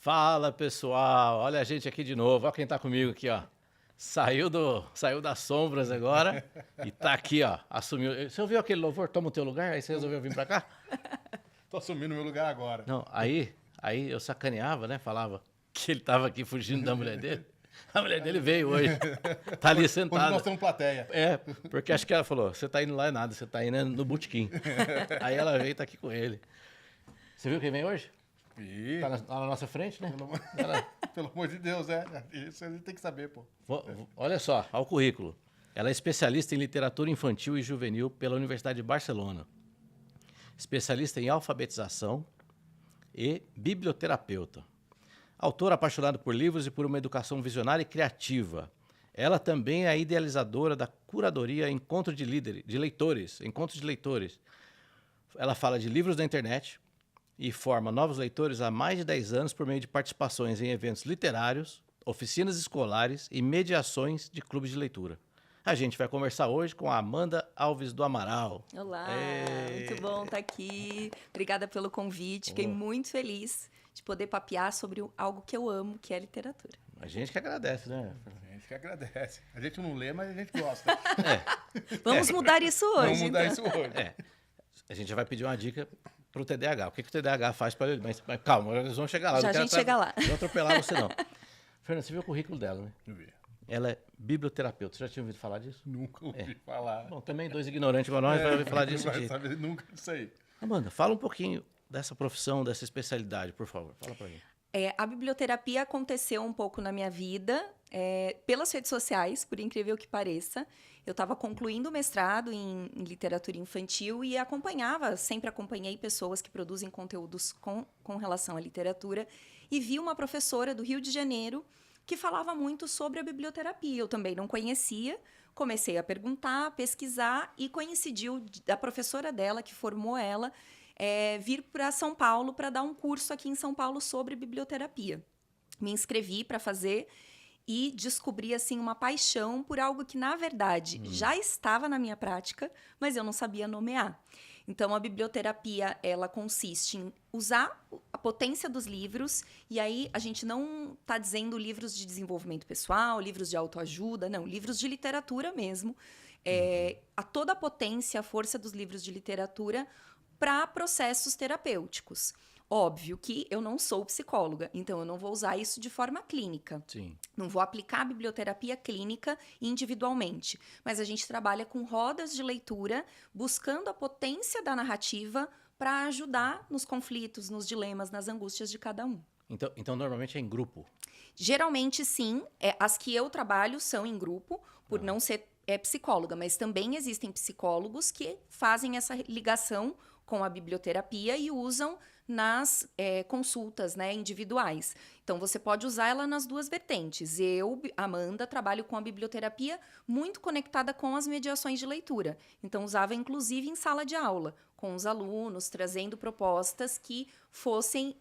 Fala, pessoal. Olha a gente aqui de novo. Olha quem tá comigo aqui, ó. Saiu das sombras agora e tá aqui, ó. Assumiu. Você ouviu aquele louvor? Toma o teu lugar? Aí você resolveu vir pra cá? Tô assumindo meu lugar agora. Não, aí eu sacaneava, né? Falava que ele tava aqui fugindo da mulher dele. A mulher dele veio hoje. Tá ali sentada. Onde nós temos plateia. É, porque acho que ela falou, você tá indo lá é nada, você tá indo no botequim. Aí ela veio e tá aqui com ele. Você viu quem vem hoje? Ih, Tá na nossa frente, né? pelo amor de Deus, isso a gente tem que saber, pô. Olha só, ao currículo. Ela é especialista em literatura infantil e juvenil pela Universidade de Barcelona. Especialista em alfabetização e biblioterapeuta. Autora apaixonada por livros e por uma educação visionária e criativa. Ela também é a idealizadora da curadoria Encontro de Leitores. Ela fala de livros da internet e forma novos leitores há mais de 10 anos por meio de participações em eventos literários, oficinas escolares e mediações de clubes de leitura. A gente vai conversar hoje com a Amanda Alves do Amaral. Olá, muito bom estar aqui. Obrigada pelo convite. Fiquei muito feliz de poder papear sobre algo que eu amo, que é literatura. A gente que agradece, né? A gente que agradece. A gente não lê, mas a gente gosta. Vamos mudar isso hoje. Vamos mudar então. isso hoje. A gente já vai pedir uma dica pro TDAH. O que o TDAH faz para ele? Mas calma, eles vão chegar lá. Já a gente chega lá. Não vou atropelar você, não. Fernanda, você viu o currículo dela, né? Eu vi. Ela é biblioterapeuta. Você já tinha ouvido falar disso? Nunca ouvi falar. Bom, também dois ignorantes igual nós vai ouvir falar disso. Não vai saber nunca disso aí. Amanda, fala um pouquinho dessa profissão, dessa especialidade, por favor. Fala pra mim. A biblioterapia aconteceu um pouco na minha vida, pelas redes sociais, por incrível que pareça. Eu estava concluindo o mestrado em literatura infantil e sempre acompanhei pessoas que produzem conteúdos com relação à literatura e vi uma professora do Rio de Janeiro que falava muito sobre a biblioterapia. Eu também não conhecia, comecei a perguntar, pesquisar e coincidiu da professora dela, que formou ela, vir para São Paulo para dar um curso aqui em São Paulo sobre biblioterapia. Me inscrevi para fazer e descobri assim uma paixão por algo que, na verdade, já estava na minha prática, mas eu não sabia nomear. Então, a biblioterapia, ela consiste em usar a potência dos livros, e aí a gente não está dizendo livros de desenvolvimento pessoal, livros de autoajuda, não, livros de literatura mesmo. Toda a potência, a força dos livros de literatura para processos terapêuticos. Óbvio que eu não sou psicóloga, então eu não vou usar isso de forma clínica. Sim. Não vou aplicar a biblioterapia clínica individualmente, mas a gente trabalha com rodas de leitura, buscando a potência da narrativa para ajudar nos conflitos, nos dilemas, nas angústias de cada um. Então normalmente é em grupo? Geralmente, sim. As que eu trabalho são em grupo, por não ser psicóloga, mas também existem psicólogos que fazem essa ligação com a biblioterapia e usam nas consultas, né, individuais. Então, você pode usar ela nas duas vertentes. Eu, Amanda, trabalho com a biblioterapia muito conectada com as mediações de leitura. Então, usava inclusive em sala de aula, com os alunos, trazendo propostas que fossem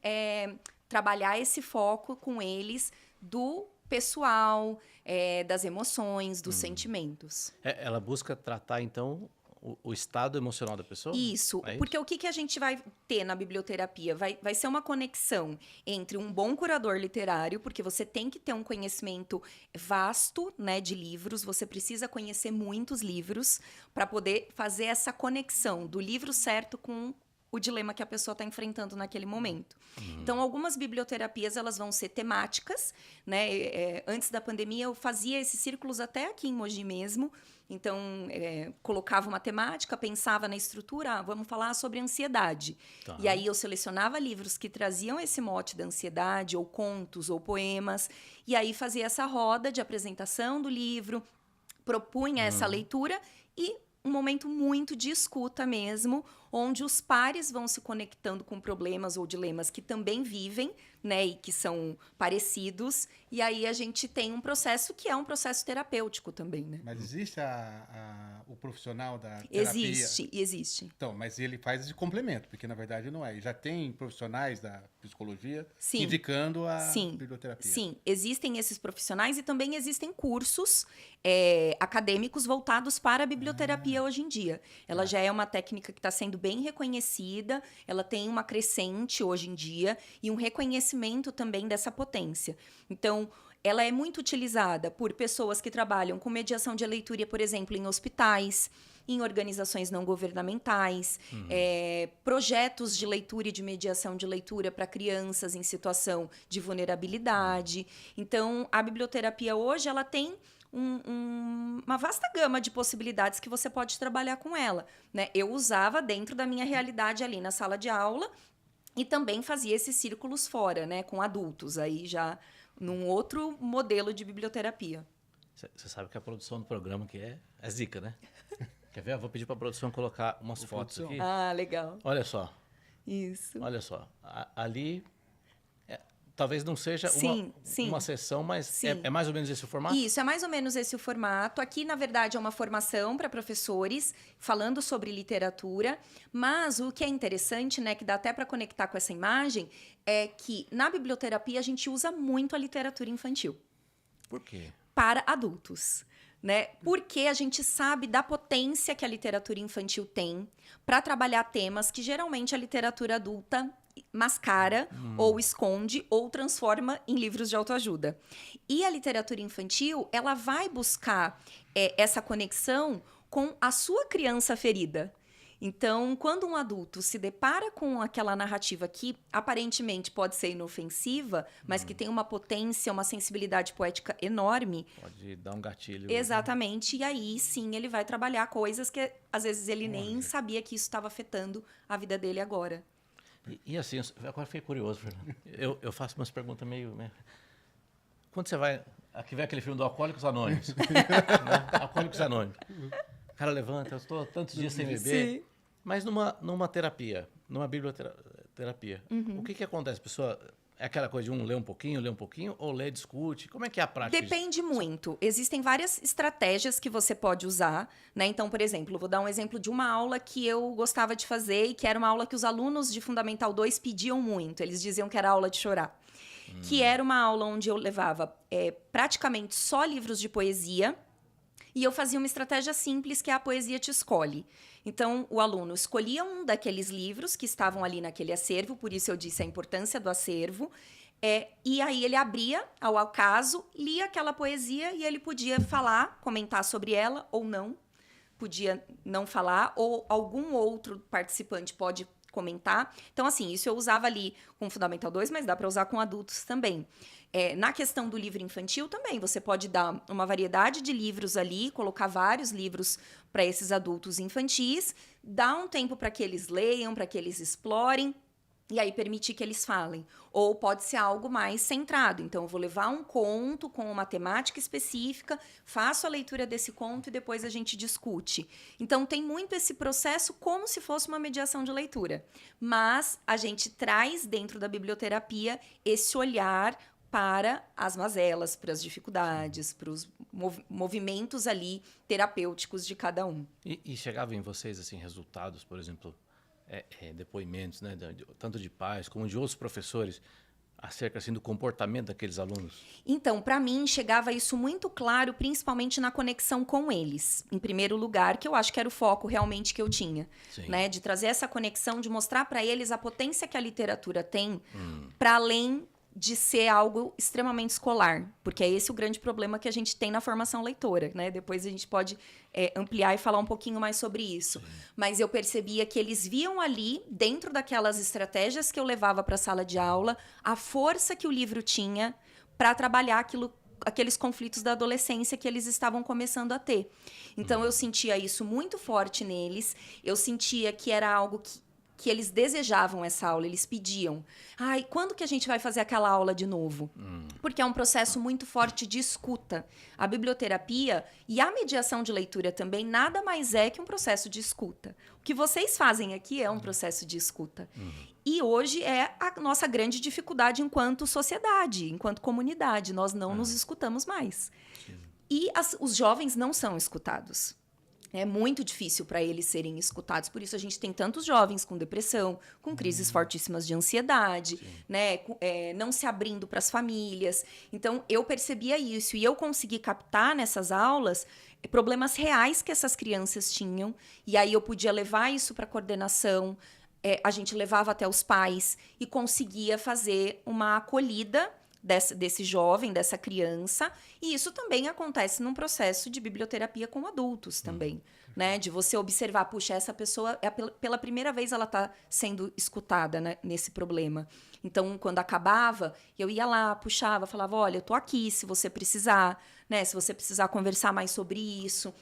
trabalhar esse foco com eles do pessoal, das emoções, dos sentimentos. Ela busca tratar, então, o estado emocional da pessoa? Isso, porque o que a gente vai ter na biblioterapia? Vai ser uma conexão entre um bom curador literário, porque você tem que ter um conhecimento vasto, né, de livros, você precisa conhecer muitos livros para poder fazer essa conexão do livro certo com o dilema que a pessoa está enfrentando naquele momento. Então, algumas biblioterapias elas vão ser temáticas, né? Antes da pandemia, eu fazia esses círculos até aqui em Mogi mesmo. Então, colocava uma temática, pensava na estrutura, vamos falar sobre ansiedade. Tá. E aí eu selecionava livros que traziam esse mote da ansiedade, ou contos, ou poemas, e aí fazia essa roda de apresentação do livro, propunha essa leitura e um momento muito de escuta mesmo, onde os pares vão se conectando com problemas ou dilemas que também vivem, né, e que são parecidos, e aí a gente tem um processo que é um processo terapêutico também, né? Mas existe o profissional da terapia? Existe. Então, mas ele faz esse complemento, porque na verdade não é. E já tem profissionais da psicologia indicando a biblioterapia. Sim, existem esses profissionais e também existem cursos acadêmicos voltados para a biblioterapia hoje em dia. Ela já é uma técnica que está sendo bem reconhecida, ela tem uma crescente hoje em dia e um reconhecimento também dessa potência. Então, ela é muito utilizada por pessoas que trabalham com mediação de leitura, por exemplo, em hospitais, em organizações não governamentais, projetos de leitura e de mediação de leitura para crianças em situação de vulnerabilidade. Então, a biblioterapia hoje ela tem uma vasta gama de possibilidades que você pode trabalhar com ela, né? Eu usava dentro da minha realidade ali na sala de aula e também fazia esses círculos fora, né? Com adultos, aí já num outro modelo de biblioterapia. Você sabe que a produção do programa que é zica, né? Quer ver? Eu vou pedir para a produção colocar umas fotos aqui. Ah, legal. Olha só. Isso. Olha só. Ali... talvez não seja uma sessão, mas é mais ou menos esse o formato? Isso, é mais ou menos esse o formato. Aqui, na verdade, é uma formação para professores, falando sobre literatura. Mas o que é interessante, né, que dá até para conectar com essa imagem, é que na biblioterapia a gente usa muito a literatura infantil. Por quê? Para adultos. Né? Porque a gente sabe da potência que a literatura infantil tem para trabalhar temas que geralmente a literatura adulta mascara ou esconde ou transforma em livros de autoajuda. E a literatura infantil, ela vai buscar essa conexão com a sua criança ferida. Então, quando um adulto se depara com aquela narrativa que aparentemente pode ser inofensiva, mas que tem uma potência, uma sensibilidade poética enorme... pode dar um gatilho. Exatamente. E aí, sim, ele vai trabalhar coisas que, às vezes, ele nem sabia que isso estava afetando a vida dele agora. E assim, agora fiquei curioso, Fernando. Eu faço umas perguntas meio... Quando você vai... Aqui vem aquele filme do Alcoólicos Anônimos. Né? Alcoólicos Anônimos. O cara levanta, eu estou tantos dias sem beber. Sim. Mas numa terapia, numa biblioterapia, o que acontece? A pessoa... É aquela coisa de lê um pouquinho, ou lê, discute? Como é que é a prática? Depende muito. Existem várias estratégias que você pode usar, né? Então, por exemplo, vou dar um exemplo de uma aula que eu gostava de fazer e que era uma aula que os alunos de Fundamental 2 pediam muito. Eles diziam que era aula de chorar. Que era uma aula onde eu levava praticamente só livros de poesia e eu fazia uma estratégia simples, que é a poesia te escolhe. Então, o aluno escolhia um daqueles livros que estavam ali naquele acervo, por isso eu disse a importância do acervo, e aí ele abria ao acaso, lia aquela poesia e ele podia falar, comentar sobre ela ou não, podia não falar, ou algum outro participante pode comentar. Então, assim, isso eu usava ali com Fundamental 2, mas dá para usar com adultos também. Na questão do livro infantil também, você pode dar uma variedade de livros ali, colocar vários livros para esses adultos infantis, dar um tempo para que eles leiam, para que eles explorem, e aí permitir que eles falem. Ou pode ser algo mais centrado. Então, eu vou levar um conto com uma temática específica, faço a leitura desse conto e depois a gente discute. Então, tem muito esse processo como se fosse uma mediação de leitura. Mas a gente traz dentro da biblioterapia esse olhar para as mazelas, para as dificuldades, para os movimentos ali terapêuticos de cada um. E chegava em vocês, assim, resultados, por exemplo... depoimentos, né, tanto de pais como de outros professores, acerca assim, do comportamento daqueles alunos? Então, para mim, chegava isso muito claro, principalmente na conexão com eles. Em primeiro lugar, que eu acho que era o foco realmente que eu tinha. Né, de trazer essa conexão, de mostrar para eles a potência que a literatura tem, para além de ser algo extremamente escolar, porque é esse o grande problema que a gente tem na formação leitora, né? Depois a gente pode ampliar e falar um pouquinho mais sobre isso. Sim. Mas eu percebia que eles viam ali, dentro daquelas estratégias que eu levava para a sala de aula, a força que o livro tinha para trabalhar aqueles conflitos da adolescência que eles estavam começando a ter. Então, eu sentia isso muito forte neles, eu sentia que era algo que eles desejavam essa aula, eles pediam. Ai, quando que a gente vai fazer aquela aula de novo? Porque é um processo muito forte de escuta. A biblioterapia e a mediação de leitura também nada mais é que um processo de escuta. O que vocês fazem aqui é um processo de escuta. E hoje é a nossa grande dificuldade enquanto sociedade, enquanto comunidade. Nós não nos escutamos mais. E os jovens não são escutados. É muito difícil para eles serem escutados. Por isso a gente tem tantos jovens com depressão, com crises fortíssimas de ansiedade, né? Não se abrindo para as famílias. Então, eu percebia isso. E eu consegui captar nessas aulas problemas reais que essas crianças tinham. E aí eu podia levar isso para a coordenação. A gente levava até os pais e conseguia fazer uma acolhida desse jovem, dessa criança, e isso também acontece num processo de biblioterapia com adultos também, né? De você observar, puxa, essa pessoa, pela primeira vez ela está sendo escutada, né, nesse problema. Então, quando acabava, eu ia lá, puxava, falava, olha, eu tô aqui se você precisar, né? Se você precisar conversar mais sobre isso.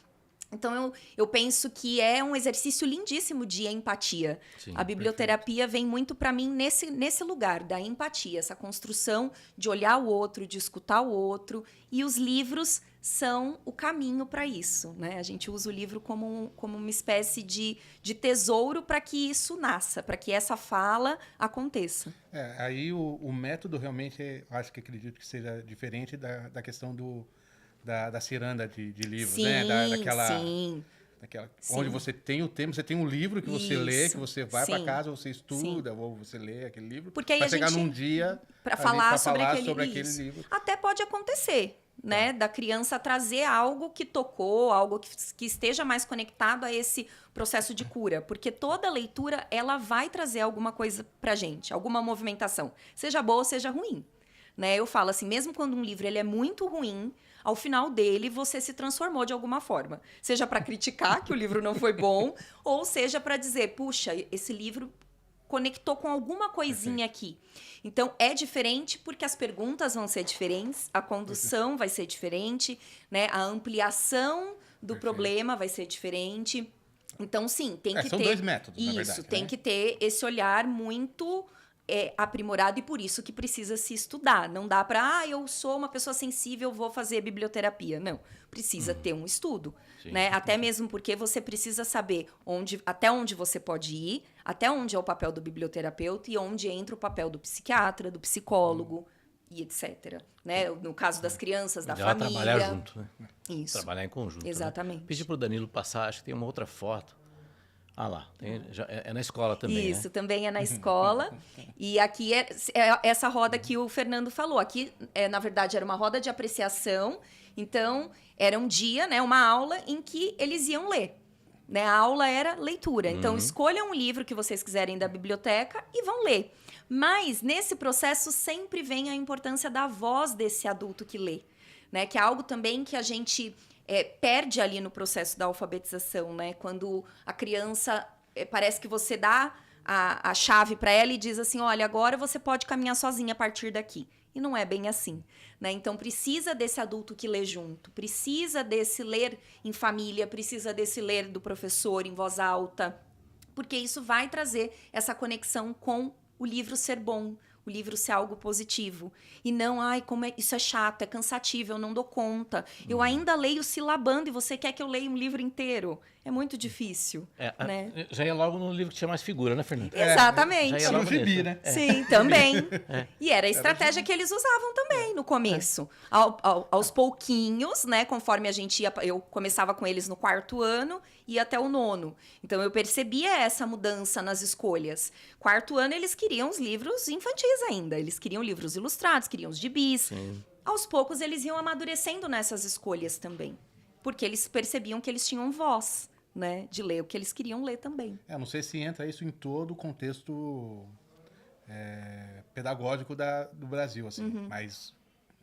Então, eu penso que é um exercício lindíssimo de empatia. Sim, a biblioterapia vem muito para mim nesse lugar da empatia, essa construção de olhar o outro, de escutar o outro. E os livros são o caminho para isso, né? A gente usa o livro como uma espécie de tesouro para que isso nasça, para que essa fala aconteça. Aí o método realmente, acredito que seja diferente da questão da ciranda de livros, sim, né? Sim. Onde você tem o tema, você tem um livro que você lê, que você vai para sim, casa, você estuda, ou você lê aquele livro, porque aí para a chegar gente, num dia para falar sobre aquele livro. Até pode acontecer, né? Da criança trazer algo que tocou, algo que esteja mais conectado a esse processo de cura, porque toda leitura ela vai trazer alguma coisa pra gente, alguma movimentação, seja boa ou seja ruim, né? Eu falo assim, mesmo quando um livro ele é muito ruim, ao final dele, você se transformou de alguma forma. Seja para criticar que o livro não foi bom, ou seja para dizer, puxa, esse livro conectou com alguma coisinha aqui. Então, é diferente porque as perguntas vão ser diferentes, a condução vai ser diferente, né? A ampliação do problema vai ser diferente. Então, sim, tem que ter... São dois métodos, na verdade. Isso, tem que ter esse olhar muito... aprimorado e por isso que precisa se estudar. Não dá para, eu sou uma pessoa sensível, vou fazer biblioterapia. Não, precisa ter um estudo, né? Até mesmo porque você precisa saber até onde você pode ir, até onde é o papel do biblioterapeuta e onde entra o papel do psiquiatra, do psicólogo e etc. Né? No caso das crianças, da família. Trabalhar junto, né? Isso. Trabalhar em conjunto. Exatamente. Né? Pedi para o Danilo passar, acho que tem uma outra foto. Ah lá, é na escola também, Isso, né? também é na escola. E aqui é essa roda que o Fernando falou. Aqui, na verdade, era uma roda de apreciação. Então, era um dia, né, uma aula em que eles iam ler. Né? A aula era leitura. Então, escolham um livro que vocês quiserem da biblioteca e vão ler. Mas, nesse processo, sempre vem a importância da voz desse adulto que lê. Né? Que é algo também que a gente... perde ali no processo da alfabetização, né? Quando a criança, parece que você dá a chave para ela e diz assim, olha, agora você pode caminhar sozinha a partir daqui. E não é bem assim, né? Então, precisa desse adulto que lê junto, precisa desse ler em família, precisa desse ler do professor em voz alta, porque isso vai trazer essa conexão com o livro ser bom, o livro ser algo positivo. E não, isso é chato, é cansativo, eu não dou conta. Eu ainda leio silabando e você quer que eu leia um livro inteiro. É muito difícil, né? Já ia logo no livro que tinha mais figura, né, Fernanda? Exatamente. Já ia logo gibi, né? Sim, também. E era a estratégia que eles usavam também no começo. Aos pouquinhos, né? Conforme a gente ia... Eu começava com eles no 4º ano e ia até o 9º. Então, eu percebia essa mudança nas escolhas. 4º ano, eles queriam os livros infantis ainda. Eles queriam livros ilustrados, queriam os gibis. Sim. Aos poucos, eles iam amadurecendo nessas escolhas também. Porque eles percebiam que eles tinham voz, né? De ler o que eles queriam ler também. Não sei se entra isso em todo o contexto pedagógico do Brasil, assim. Mas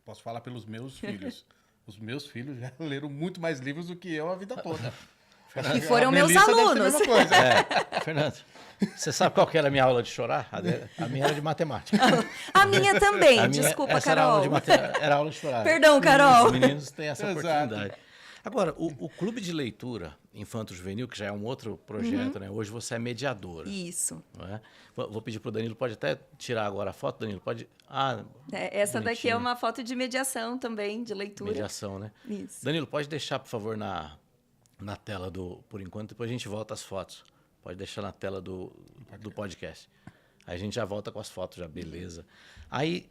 posso falar pelos meus filhos. Os meus filhos já leram muito mais livros do que eu a vida toda. E foram meus alunos. Fernando, você sabe qual que era a minha aula de chorar? A minha era de matemática. A minha também, desculpa, Carol. Era aula de chorar. Perdão, Carol. Os meninos têm essa oportunidade. Agora, o Clube de Leitura Infanto-Juvenil, que já é um outro projeto, né? Hoje você é mediadora. Isso. Não é? Vou pedir para o Danilo, pode até tirar agora a foto, Danilo? Pode. Essa daqui é uma foto de mediação também, de leitura. Mediação, né? Isso. Danilo, pode deixar, por favor, na tela por enquanto, depois a gente volta às fotos. Pode deixar na tela do podcast. Aí a gente já volta com as fotos, já, beleza. Aí,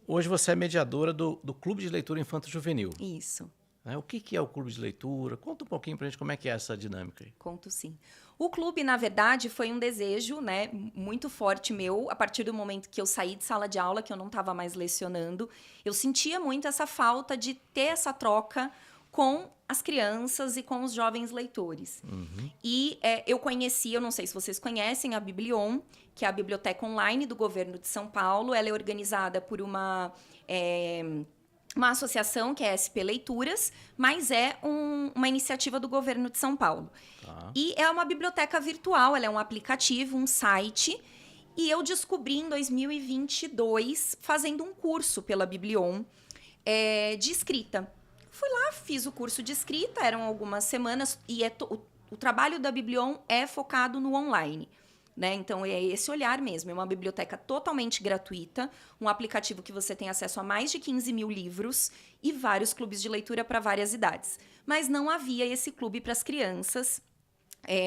hoje você é mediadora do Clube de Leitura Infanto-Juvenil. Isso. Né? O que é o clube de leitura? Conta um pouquinho pra gente como é que é essa dinâmica aí. Conto sim. O clube, na verdade, foi um desejo, né, muito forte meu, a partir do momento que eu saí de sala de aula, que eu não estava mais lecionando. Eu sentia muito essa falta de ter essa troca com as crianças e com os jovens leitores. E eu conheci, eu não sei se vocês conhecem, a Biblion, que é a biblioteca online do governo de São Paulo. Ela é organizada por uma associação que é SP Leituras, mas é uma iniciativa do governo de São Paulo. Tá. E é uma biblioteca virtual, ela é um aplicativo, um site. E eu descobri em 2022, fazendo um curso pela Biblion de escrita. Fui lá, fiz o curso de escrita, eram algumas semanas, e o trabalho da Biblion é focado no online. Né? Então, é esse olhar mesmo. É uma biblioteca totalmente gratuita, um aplicativo que você tem acesso a mais de 15 mil livros e vários clubes de leitura para várias idades. Mas não havia esse clube para as crianças,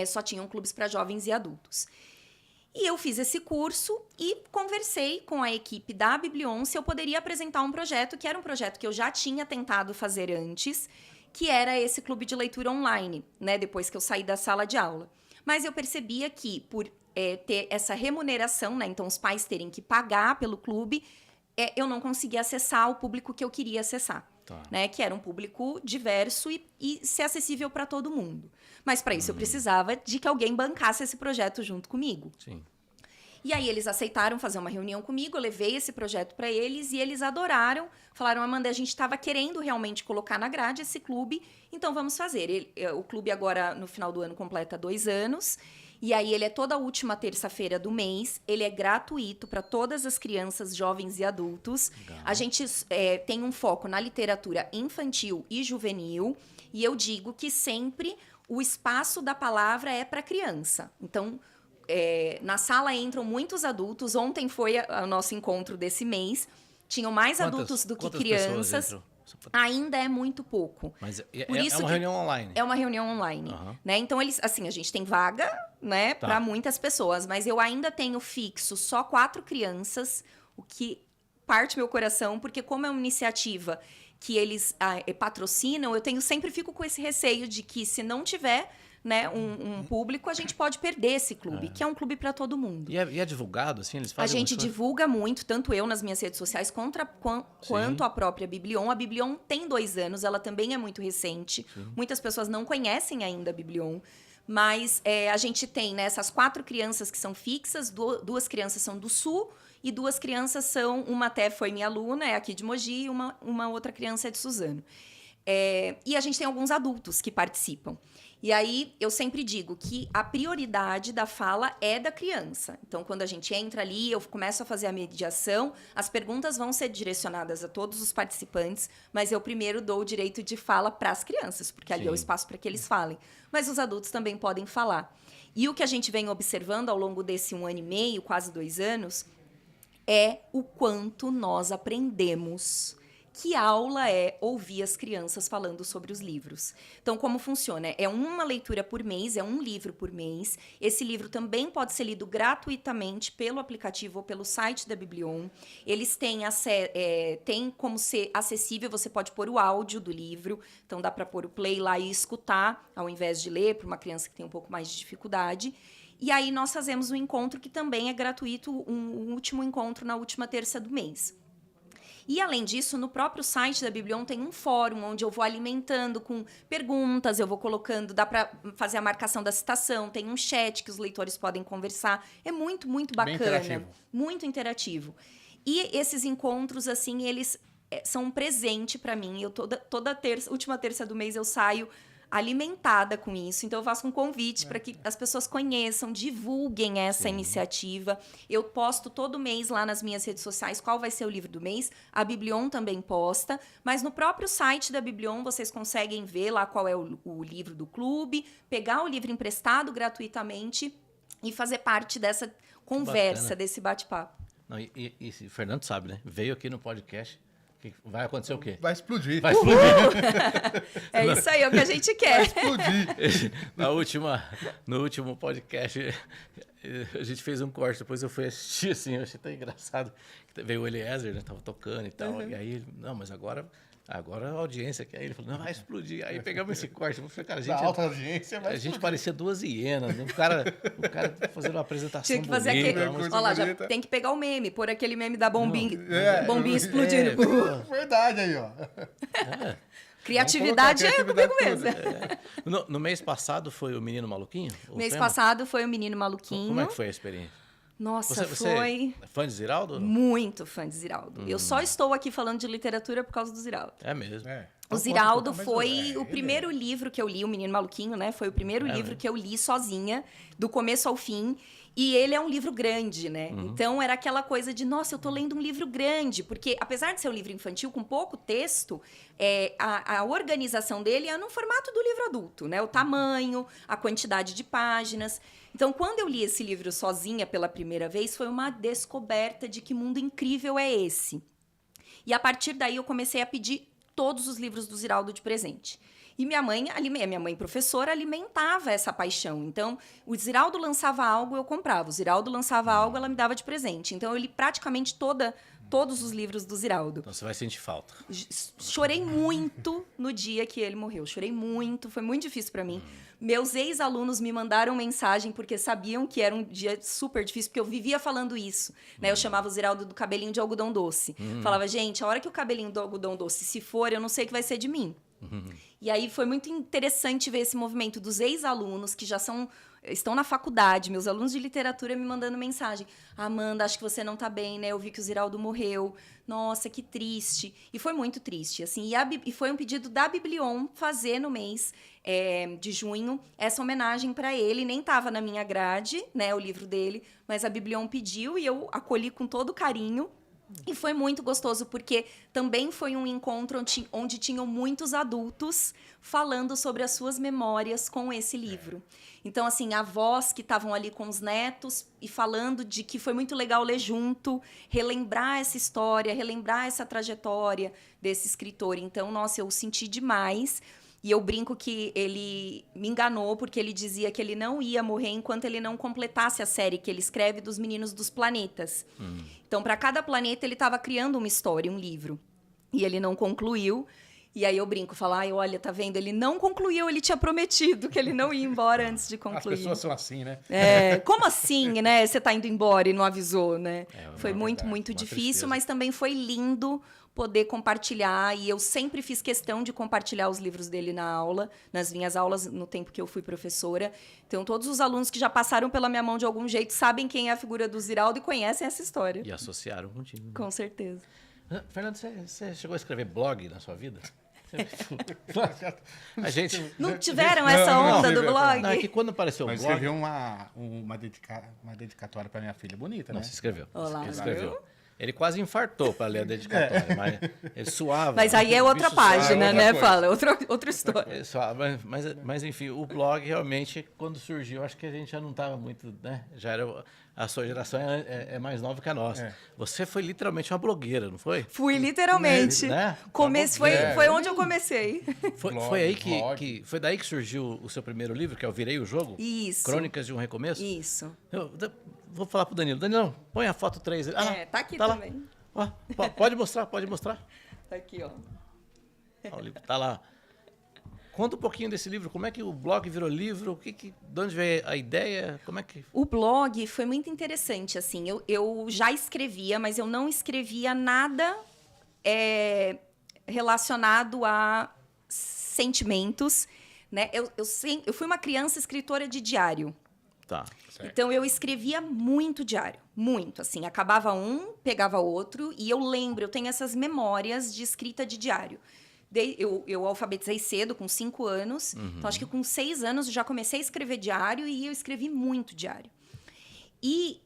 só tinham clubes para jovens e adultos. E eu fiz esse curso e conversei com a equipe da Biblion se eu poderia apresentar um projeto, que era um projeto que eu já tinha tentado fazer antes, que era esse clube de leitura online, né? Depois que eu saí da sala de aula. Mas eu percebia que, por ter essa remuneração, né? Então os pais terem que pagar pelo clube, eu não conseguia acessar o público que eu queria acessar. Tá. Né? Que era um público diverso e ser acessível para todo mundo. Mas para isso eu precisava de que alguém bancasse esse projeto junto comigo. Sim. E aí eles aceitaram fazer uma reunião comigo, eu levei esse projeto para eles e eles adoraram. Falaram, Amanda, a gente estava querendo realmente colocar na grade esse clube, então vamos fazer. O clube agora, no final do ano, completa 2 anos. E aí ele é toda a última terça-feira do mês, ele é gratuito para todas as crianças, jovens e adultos. Legal. A gente tem um foco na literatura infantil e juvenil, e eu digo que sempre o espaço da palavra é para criança. Então, na sala entram muitos adultos. Ontem foi o nosso encontro desse mês. Tinham mais adultos do que crianças. Ainda é muito pouco. Mas Por isso uma que reunião online. É uma reunião online. Uhum. Né? Então, a gente tem vaga, né, Tá. para muitas pessoas, mas eu ainda tenho fixo só 4 crianças, o que parte meu coração, porque como é uma iniciativa que eles patrocinam, sempre fico com esse receio de que se não tiver, né, um público, a gente pode perder esse clube, que é um clube para todo mundo. E é divulgado, assim? Eles A fazem gente alguma coisa? divulga muito, tanto eu nas minhas redes sociais quanto a própria Biblion. A Biblion tem 2 anos, ela também é muito recente. Sim. Muitas pessoas não conhecem ainda a Biblion. Mas a gente tem, né, essas 4 crianças que são fixas, 2 crianças são do Sul e 2 crianças são... Uma até foi minha aluna, é aqui de Mogi, e uma outra criança é de Suzano. E a gente tem alguns adultos que participam. E aí, eu sempre digo que a prioridade da fala é da criança. Então, quando a gente entra ali, eu começo a fazer a mediação, as perguntas vão ser direcionadas a todos os participantes, mas eu primeiro dou o direito de fala para as crianças, porque ali é o espaço para que eles falem. Mas os adultos também podem falar. E o que a gente vem observando ao longo desse 1 ano e meio, quase 2 anos, é o quanto nós aprendemos. Que aula é ouvir as crianças falando sobre os livros? Então, como funciona? É uma leitura por mês, é um livro por mês. Esse livro também pode ser lido gratuitamente pelo aplicativo ou pelo site da Biblion. Eles têm como ser acessível, você pode pôr o áudio do livro, então dá para pôr o play lá e escutar, ao invés de ler, para uma criança que tem um pouco mais de dificuldade. E aí nós fazemos um encontro que também é gratuito, um último encontro na última terça do mês. E, além disso, no próprio site da Biblion tem um fórum onde eu vou alimentando com perguntas, eu vou colocando, dá para fazer a marcação da citação, tem um chat que os leitores podem conversar. É muito, muito bacana. Bem interativo. Muito interativo. E esses encontros, assim, eles são um presente para mim. Eu toda última terça do mês eu saio alimentada com isso. Então, eu faço um convite para que as pessoas conheçam, divulguem essa iniciativa. Eu posto todo mês lá nas minhas redes sociais qual vai ser o livro do mês. A Biblion também posta. Mas no próprio site da Biblion, vocês conseguem ver lá qual é o livro do clube, pegar o livro emprestado gratuitamente e fazer parte dessa conversa, bacana. desse bate-papo. Não, e o Fernando sabe, né? Veio aqui no podcast. Vai acontecer o quê? Vai explodir. Vai explodir. É isso aí, é o que a gente quer. Explodir. No último podcast, A gente fez um corte, depois eu fui assistir, assim, eu achei tão engraçado. Veio o Eliezer, né? Tava tocando e tal. E aí ele, não, mas agora a audiência aqui. Aí ele falou, não, vai explodir. Aí pegamos esse corte. Eu falei, cara, Da alta audiência, a gente parecia duas hienas, né? O cara fazendo uma apresentação Tinha que fazer bonita, aquele. uma coisa Olha lá, já bonita. tem que pegar o meme, pôr aquele meme da bombinha, É, bombinha explodindo. Verdade aí, ó. Criatividade é Vamos colocar comigo criatividade mesmo. No mês passado foi o Menino Maluquinho? O Mês tema? passado foi o Menino Maluquinho. Como é que foi a experiência? Nossa, Você foi é fã de Ziraldo? muito fã de Ziraldo. Eu só estou aqui falando de literatura por causa do Ziraldo. É mesmo. É. O Então, Ziraldo conta, foi mas o ele primeiro livro que eu li, O Menino Maluquinho, né? Foi o primeiro livro mesmo? que eu li sozinha, do começo ao fim. E ele é um livro grande, né? Então era aquela coisa de, nossa, eu tô lendo um livro grande. Porque apesar de ser um livro infantil com pouco texto, a organização dele é no formato do livro adulto, né? O tamanho, a quantidade de páginas. Então, quando eu li esse livro sozinha pela primeira vez, foi uma descoberta de que mundo incrível é esse. E a partir daí eu comecei a pedir todos os livros do Ziraldo de presente. E minha mãe professora, alimentava essa paixão. Então, o Ziraldo lançava algo, eu comprava. O Ziraldo lançava algo, ela me dava de presente. Então, eu li praticamente todos os livros do Ziraldo. Então você vai sentir falta. Chorei muito no dia que ele morreu. Chorei muito, foi muito difícil para mim. Meus ex-alunos me mandaram mensagem porque sabiam que era um dia super difícil, porque eu vivia falando isso, né? Eu chamava o Ziraldo do cabelinho de algodão doce. Falava, gente, a hora que o cabelinho do algodão doce se for, eu não sei o que vai ser de mim. E aí foi muito interessante ver esse movimento dos ex-alunos que já estão na faculdade, meus alunos de literatura me mandando mensagem. Amanda, acho que você não tá bem, né? Eu vi que o Ziraldo morreu. Nossa, que triste. E foi muito triste, assim. E foi um pedido da Biblion fazer no mês de junho essa homenagem para ele. Nem tava na minha grade, né, o livro dele, mas a Biblion pediu e eu acolhi com todo carinho. E foi muito gostoso, porque também foi um encontro onde tinham muitos adultos falando sobre as suas memórias com esse livro. Então, assim, avós que estavam ali com os netos e falando de que foi muito legal ler junto, relembrar essa história, relembrar essa trajetória desse escritor. Então, nossa, eu senti demais. E eu brinco que ele me enganou, porque ele dizia que ele não ia morrer enquanto ele não completasse a série que ele escreve dos Meninos dos Planetas. Então, para cada planeta, ele estava criando uma história, um livro. E ele não concluiu. E aí eu brinco, falo, ai, olha, tá vendo? Ele não concluiu, ele tinha prometido que ele não ia embora antes de concluir. As pessoas são assim, né? Como assim, né? Você tá indo embora e não avisou, né? Foi muito, verdade, muito uma difícil, tristeza. mas também foi lindo poder compartilhar. E eu sempre fiz questão de compartilhar os livros dele na aula, nas minhas aulas, no tempo que eu fui professora. Então, todos os alunos que já passaram pela minha mão de algum jeito sabem quem é a figura do Ziraldo e conhecem essa história. E associaram contigo. Com certeza. Fernando, você chegou a escrever blog na sua vida? A gente... Não tiveram essa não, onda do não, blog? Não, é que quando apareceu o Mas blog... escreveu uma dedicatória pra minha filha bonita, Não, né? você escreveu. Olá, Ele viu? escreveu. Ele quase infartou para ler a dedicatória, mas ele suava. Mas aí é O outra bicho suava. página, outra né? coisa. Fala, outra história. Ele suava, mas enfim, o blog realmente, quando surgiu, acho que a gente já não estava muito, né? Já era, a sua geração é mais nova que a nossa. É. Você foi literalmente uma blogueira, não foi? Fui literalmente. Né? Foi onde eu comecei. Foi aí Blog. foi daí que surgiu o seu primeiro livro, que é o Virei o Jogo? Isso. Crônicas de um Recomeço? Isso. Eu vou falar pro Danilo. Danilo, põe a foto 3. Tá aqui lá. também. Ó, pode mostrar, pode mostrar. Tá aqui, ó. Ó, o livro tá lá. Conta um pouquinho desse livro. Como é que o blog virou livro? De onde veio a ideia? Como é que... O blog foi muito interessante, assim. Eu já escrevia, mas eu não escrevia nada relacionado a sentimentos, né? Eu fui uma criança escritora de diário. Tá. Certo. Então, eu escrevia muito diário. Muito, assim. Acabava um, pegava outro. E eu tenho essas memórias de escrita de diário. Eu alfabetizei cedo, com 5 anos. Então, acho que com 6 anos eu já comecei a escrever diário e eu escrevi muito diário. E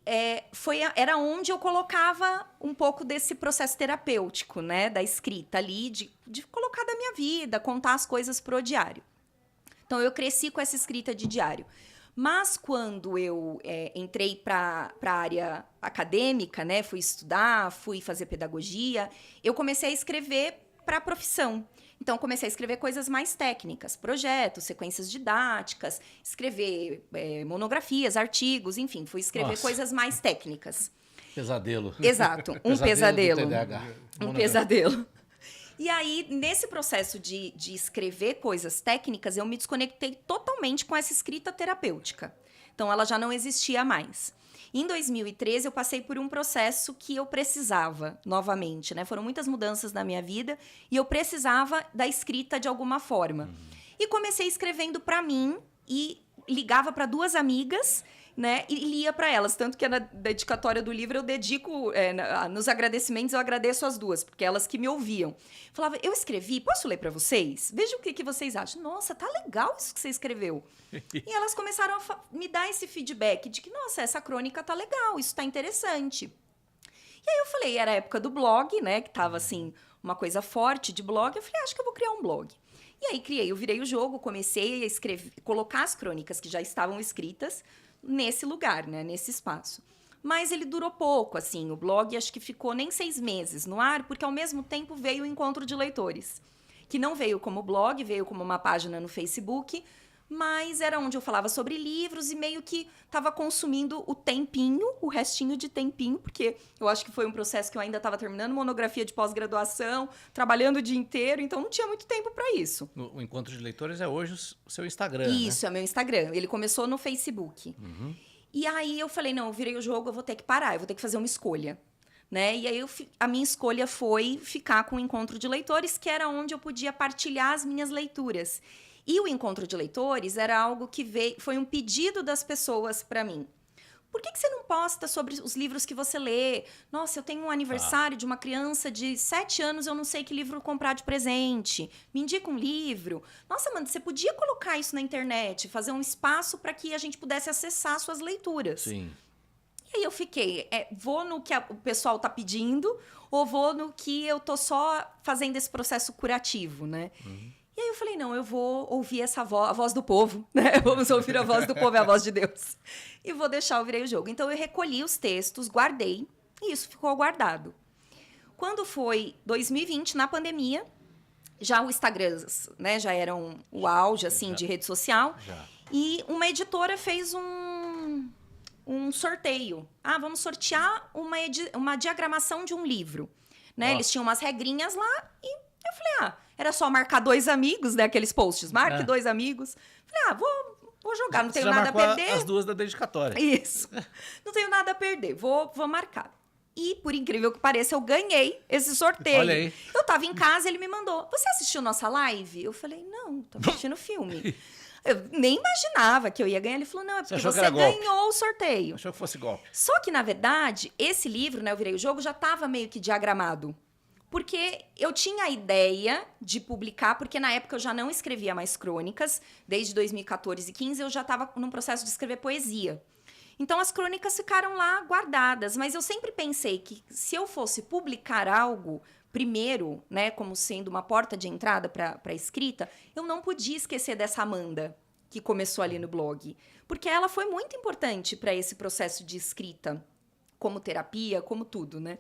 era onde eu colocava um pouco desse processo terapêutico, né? Da escrita ali, de colocar da minha vida, contar as coisas pro diário. Então, eu cresci com essa escrita de diário. Mas quando eu entrei para a área acadêmica, né? Fui estudar, fui fazer pedagogia, eu comecei a escrever para a profissão. Então, comecei a escrever coisas mais técnicas, projetos, sequências didáticas, escrever monografias, artigos, enfim, fui escrever coisas mais técnicas. Pesadelo. Exato, um pesadelo. do TDAH. Um pesadelo. E aí, nesse processo de escrever coisas técnicas, eu me desconectei totalmente com essa escrita terapêutica. Então, ela já não existia mais. Em 2013, eu passei por um processo que eu precisava, novamente, né? Foram muitas mudanças na minha vida e eu precisava da escrita de alguma forma. E comecei escrevendo para mim e ligava para 2 amigas, né, e lia para elas. Tanto que na dedicatória do livro eu dedico, nos agradecimentos eu agradeço as 2, porque elas que me ouviam. Falava, eu escrevi, posso ler para vocês? Veja o que vocês acham. Nossa, tá legal isso que você escreveu. E elas começaram a me dar esse feedback de que, nossa, essa crônica tá legal, isso tá interessante. E aí eu falei, era a época do blog, né, que tava assim, uma coisa forte de blog. Eu falei, acho que eu vou criar um blog. E aí eu virei o jogo, comecei a escrever, colocar as crônicas que já estavam escritas nesse lugar, né, nesse espaço. Mas ele durou pouco, assim, o blog acho que ficou nem 6 meses no ar, porque ao mesmo tempo veio o Encontro de Leitores, que não veio como blog, veio como uma página no Facebook, mas era onde eu falava sobre livros e meio que estava consumindo o tempinho, o restinho de tempinho, porque eu acho que foi um processo que eu ainda estava terminando monografia de pós-graduação, trabalhando o dia inteiro, então não tinha muito tempo para isso. O Encontro de Leitores é hoje o seu Instagram, Isso, é meu Instagram. Ele começou no Facebook. E aí eu falei, não, eu virei o jogo, eu vou ter que parar, eu vou ter que fazer uma escolha. Né? E aí a minha escolha foi ficar com o Encontro de Leitores, que era onde eu podia partilhar as minhas leituras. E o Encontro de Leitores era algo que foi um pedido das pessoas para mim. Por que você não posta sobre os livros que você lê? Nossa, eu tenho um aniversário de uma criança de 7 anos, eu não sei que livro comprar de presente. Me indica um livro. Nossa, mano, você podia colocar isso na internet, fazer um espaço para que a gente pudesse acessar suas leituras. Sim. E aí eu fiquei, vou no que o pessoal tá pedindo ou vou no que eu tô só fazendo esse processo curativo, né? E aí eu falei, não, eu vou ouvir essa voz, a voz do povo, né? Vamos ouvir a voz do povo, é a voz de Deus. E vou deixar eu virei o jogo. Então eu recolhi os textos, guardei, e isso ficou guardado. Quando foi 2020, na pandemia, já o Instagram, né, já era o auge, assim, de rede social. Já. E uma editora fez um sorteio. Vamos sortear uma diagramação de um livro. Né? Eles tinham umas regrinhas lá e eu falei, era só marcar 2 amigos, né? Aqueles posts, marque 2 amigos. Falei, vou jogar, não tenho já nada a marcou perder. as 2 da dedicatória. Isso. Não tenho nada a perder, vou marcar. E, por incrível que pareça, eu ganhei esse sorteio. Olha aí. Eu tava em casa, ele me mandou, você assistiu nossa live? Eu falei, não, tô assistindo filme. Eu nem imaginava que eu ia ganhar. Ele falou, não, é porque você ganhou o sorteio. Achou que fosse golpe. Só que, na verdade, esse livro, né, Eu Virei o Jogo, já estava meio que diagramado. Porque eu tinha a ideia de publicar, porque na época eu já não escrevia mais crônicas. Desde 2014 e 2015 eu já estava num processo de escrever poesia. Então as crônicas ficaram lá guardadas. Mas eu sempre pensei que se eu fosse publicar algo primeiro, né, como sendo uma porta de entrada para a escrita, eu não podia esquecer dessa Amanda, que começou ali no blog. Porque ela foi muito importante para esse processo de escrita, como terapia, como tudo, né?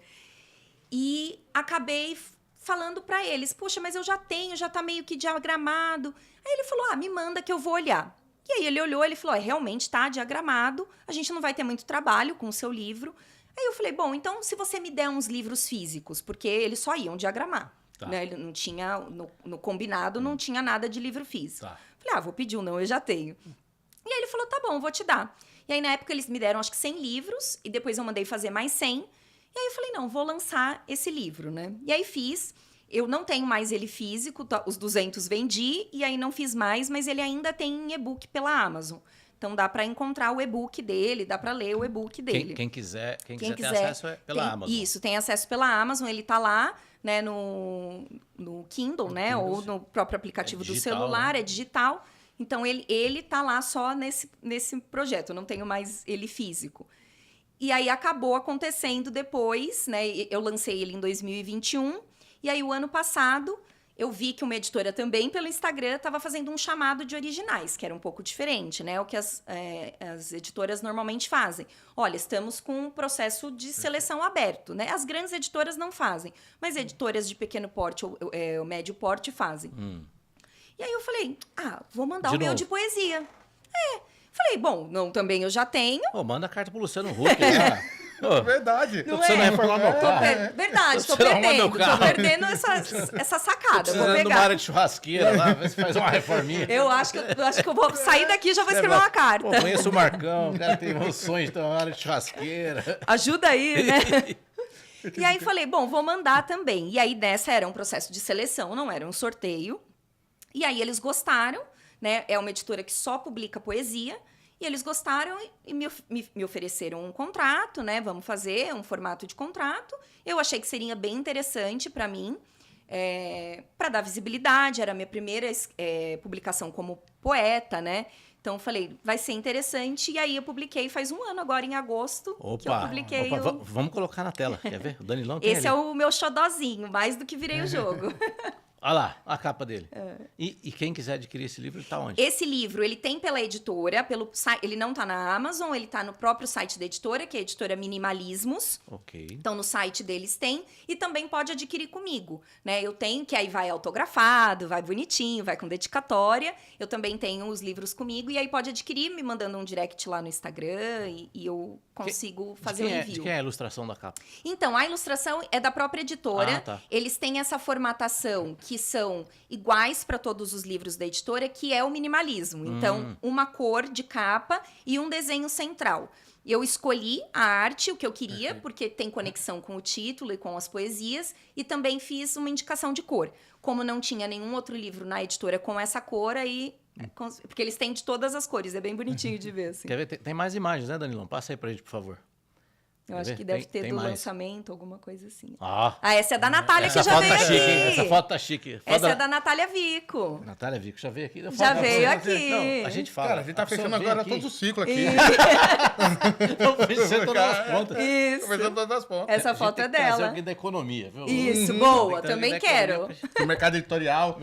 E acabei falando para eles, poxa, mas eu já tá meio que diagramado. Aí ele falou, me manda que eu vou olhar. E aí ele olhou, ele falou, realmente tá diagramado, a gente não vai ter muito trabalho com o seu livro. Aí eu falei, bom, então se você me der uns livros físicos, porque eles só iam diagramar. Tá. Né? Ele não tinha, no combinado, não tinha nada de livro físico. Tá. Falei, vou pedir não, eu já tenho. E aí ele falou, tá bom, vou te dar. E aí na época eles me deram acho que 100 livros, e depois eu mandei fazer mais 100. E aí eu falei, não, vou lançar esse livro, né? E aí fiz, eu não tenho mais ele físico, os 200 vendi, e aí não fiz mais, mas ele ainda tem em e-book pela Amazon. Então dá para encontrar o e-book dele, dá para ler o e-book dele. Quem quiser ter acesso pela Amazon. Isso, tem acesso pela Amazon, ele tá lá, né, no Kindle, né, Kindle, ou no próprio aplicativo do celular, né? É digital. Então ele tá lá só nesse projeto, eu não tenho mais ele físico. E aí acabou acontecendo depois, né? Eu lancei ele em 2021, e aí o ano passado eu vi que uma editora também pelo Instagram estava fazendo um chamado de originais, que era um pouco diferente, né? O que as editoras normalmente fazem. Olha, estamos com um processo de seleção aberto, né? As grandes editoras não fazem, mas editoras de pequeno porte ou médio porte fazem. E aí eu falei, vou mandar o meu de poesia. Falei, bom, não, também eu já tenho. Manda a carta pro Luciano Huck. Né? Verdade. Tô precisando reformar meu carro. Verdade, tô Você arruma meu perdendo. carro. Tô perdendo essa sacada. Vou Precisando de uma pegar. área de churrasqueira lá, ver se faz uma reforminha. Eu acho que eu vou sair daqui e já vou escrever uma carta. Pô, conheço o Marcão, o cara tem um sonho de ter uma área de churrasqueira. Ajuda aí, né? E aí falei, bom, vou mandar também. E aí dessa era um processo de seleção, não era um sorteio. E aí eles gostaram, né? É uma editora que só publica poesia. E eles gostaram e me ofereceram um contrato, né? Vamos fazer um formato de contrato. Eu achei que seria bem interessante para mim, para dar visibilidade. Era a minha primeira publicação como poeta, né? Então, falei, vai ser interessante. E aí, eu publiquei faz um ano, agora em agosto, que eu publiquei vamos colocar na tela, quer ver? O Danilão tem Esse é o meu xodózinho, mais do que virei o jogo. Olha lá, a capa dele. E quem quiser adquirir esse livro, tá onde? Esse livro, ele tem pela editora, ele não tá na Amazon, ele tá no próprio site da editora, que é a editora Minimalismos. Ok. Então, no site deles tem. E também pode adquirir comigo, né? Eu tenho, que aí vai autografado, vai bonitinho, vai com dedicatória. Eu também tenho os livros comigo. E aí pode adquirir me mandando um direct lá no Instagram e eu consigo fazer o envio. De quem é a ilustração da capa? Então, a ilustração é da própria editora. Tá. Eles têm essa formatação que são iguais para todos os livros da editora, que é o minimalismo. Então, uma cor de capa e um desenho central. Eu escolhi a arte, o que eu queria, porque tem conexão com o título e com as poesias, e também fiz uma indicação de cor. Como não tinha nenhum outro livro na editora com essa cor, aí... Porque eles têm de todas as cores, é bem bonitinho de ver, assim. Quer ver? Tem mais imagens, né, Danilão? Passa aí pra gente, por favor. Eu acho que deve ter do lançamento, alguma coisa assim. Essa é da Natália, que já veio aqui. Essa foto tá chique. Essa é da Natália Vico. Natália Vico, já veio aqui? Já veio aqui. Não, a gente fala. Cara, a gente tá fechando agora todo o ciclo aqui. Estamos fechando todas as pontas. Isso. Fechando todas as pontas. Essa foto é Trazer dela. alguém da economia, viu? Isso, boa. Também quero. No mercado editorial.